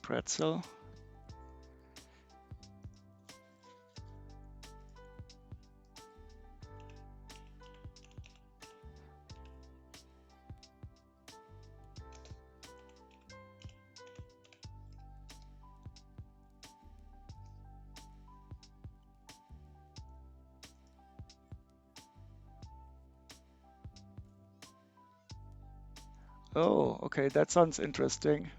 [SPEAKER 1] Pretzel. Oh, okay, that sounds interesting.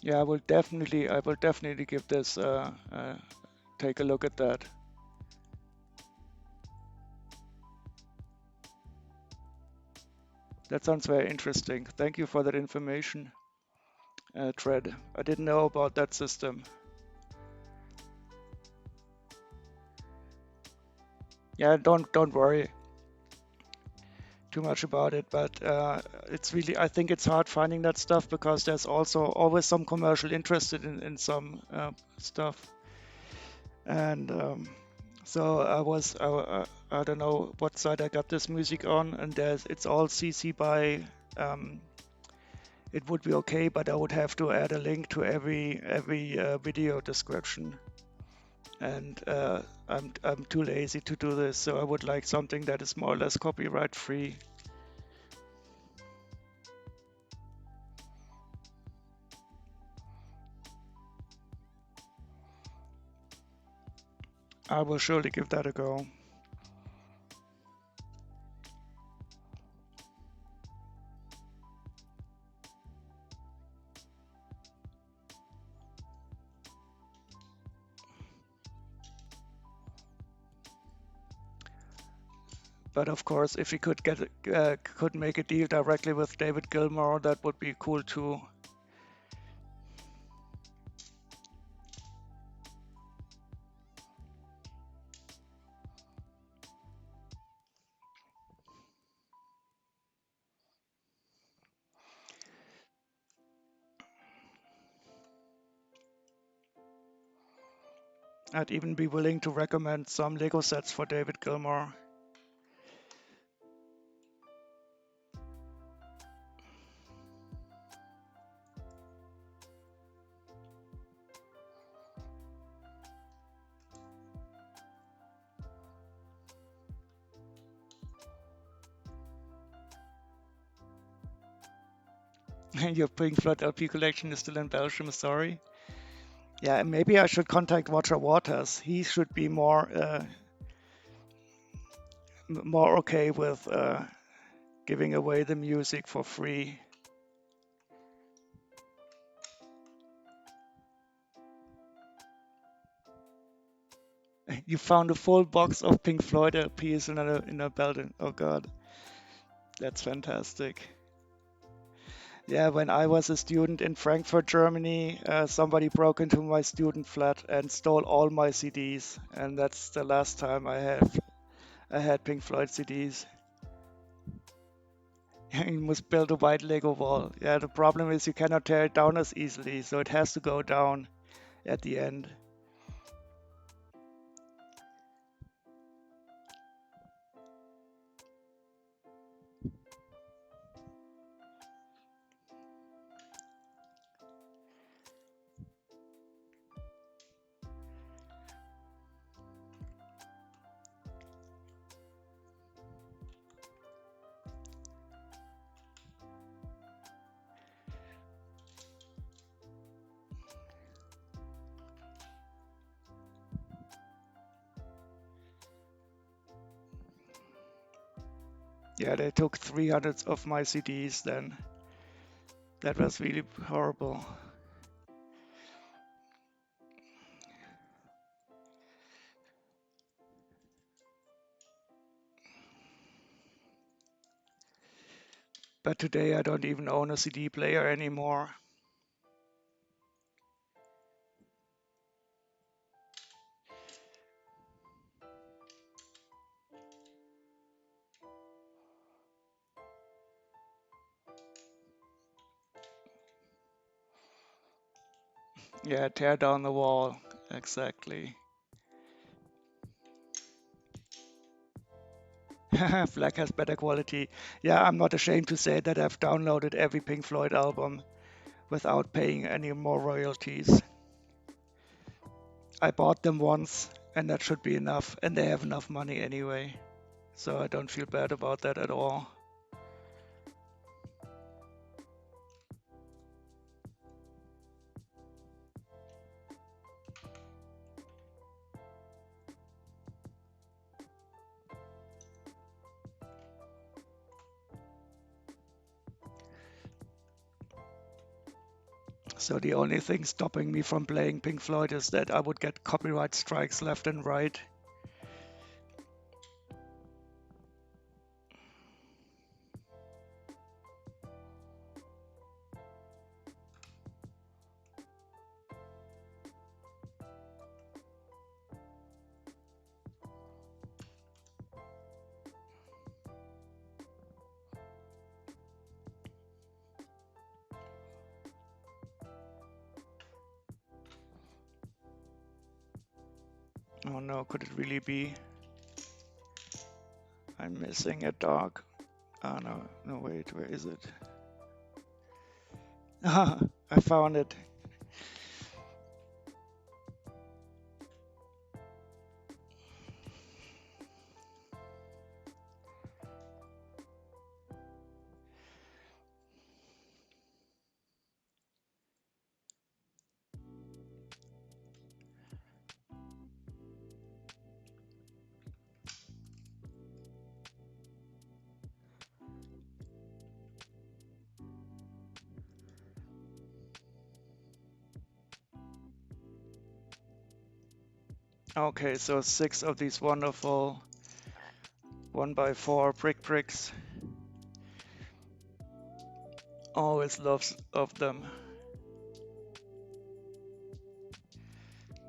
[SPEAKER 1] Yeah, I will definitely give this take a look at that. That sounds very interesting. Thank you for that information, Tread. I didn't know about that system. Yeah, don't worry too much about it, but it's really I think it's hard finding that stuff because there's also always some commercial interest in some stuff, and so I don't know what site I got this music on, and it's all CC by. Um, it would be okay, but I would have to add a link to every video description, and I'm too lazy to do this. So I would like something that is more or less copyright free. I will surely give that a go. But of course, if we could make a deal directly with David Gilmour, that would be cool too. I'd even be willing to recommend some Lego sets for David Gilmour. Your Pink Floyd LP collection is still in Belgium, sorry. Yeah, maybe I should contact Roger Waters. He should be more okay with giving away the music for free. You found a full box of Pink Floyd LPs in a building. Oh God, that's fantastic. Yeah, when I was a student in Frankfurt, Germany, somebody broke into my student flat and stole all my CDs, and that's the last time I had Pink Floyd CDs. You must build a white Lego wall. Yeah, the problem is you cannot tear it down as easily, so it has to go down at the end. Yeah, they took 300 of my CDs then. That was really horrible. But today I don't even own a CD player anymore. Yeah, tear down the wall. Exactly. Black has better quality. Yeah, I'm not ashamed to say that I've downloaded every Pink Floyd album without paying any more royalties. I bought them once, and that should be enough, and they have enough money anyway. So I don't feel bad about that at all. So the only thing stopping me from playing Pink Floyd is that I would get copyright strikes left and right. Oh no, could it really be? I'm missing a dog. Oh no, no wait, where is it? I found it. Okay, so 6 of these wonderful 1x4 bricks. Always loves of them.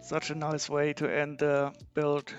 [SPEAKER 1] Such a nice way to end the build.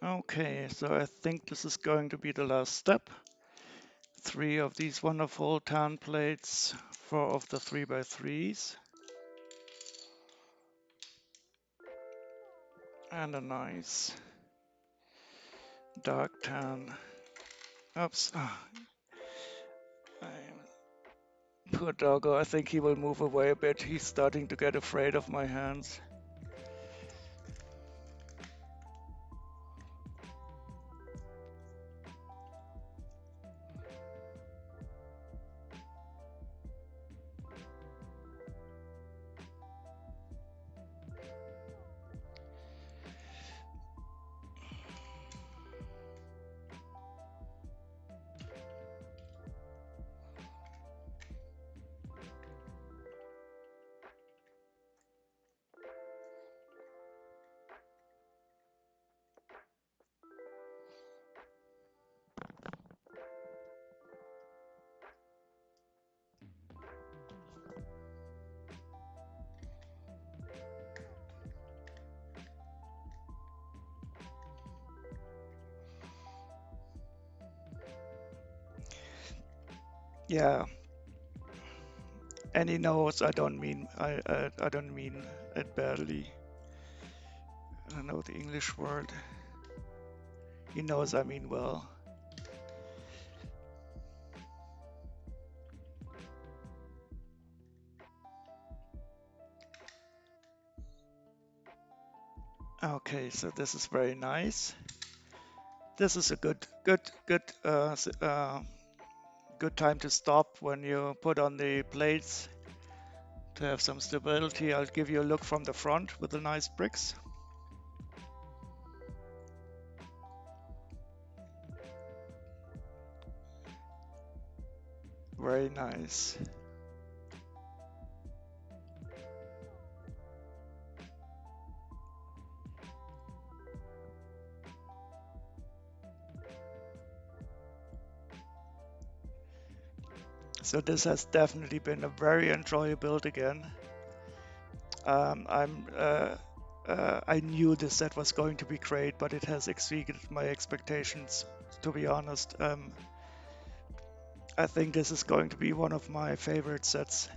[SPEAKER 1] Okay, so I think this is going to be the last step. 3 of these wonderful tan plates, 4 of the 3x3s. And a nice dark tan. Oops. Poor doggo, I think he will move away a bit. He's starting to get afraid of my hands. Yeah, and he knows I don't mean it badly. I don't know the English word. He knows I mean well. Okay, so this is very nice. This is a good time to stop when you put on the plates to have some stability. I'll give you a look from the front with the nice bricks. Very nice. So this has definitely been a very enjoyable build again. I knew this set was going to be great, but it has exceeded my expectations, to be honest. I think this is going to be one of my favorite sets.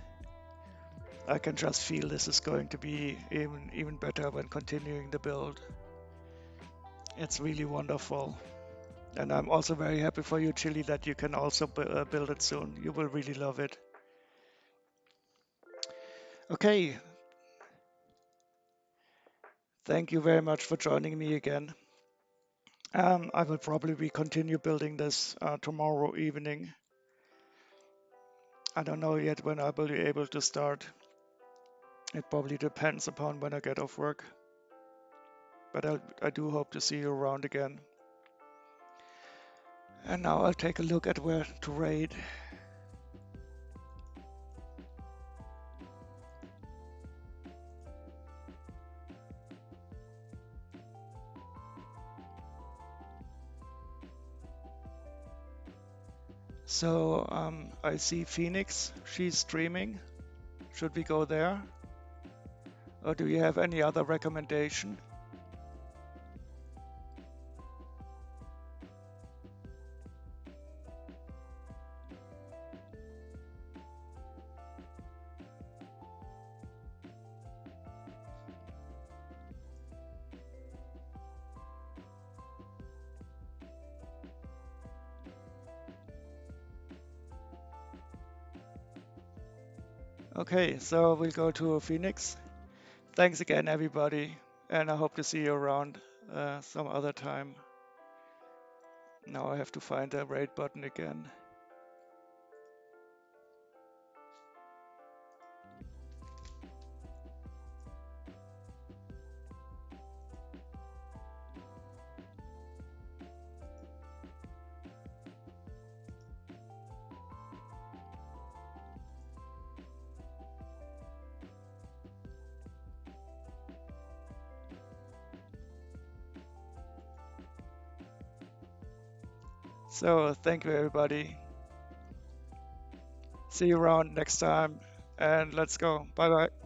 [SPEAKER 1] I can just feel this is going to be even better when continuing the build. It's really wonderful. And I'm also very happy for you, Chili, that you can also build it soon. You will really love it. Okay, thank you very much for joining me again. I will probably continue building this tomorrow evening. I don't know yet when I will be able to start. It probably depends upon when I get off work. But I do hope to see you around again. And now I'll take a look at where to raid. So I see Phoenix. She's streaming. Should we go there? Or do you have any other recommendation? Okay, so we'll go to Phoenix. Thanks again, everybody, and I hope to see you around some other time. Now I have to find the raid button again. So thank you, everybody. See you around next time, and let's go. Bye bye.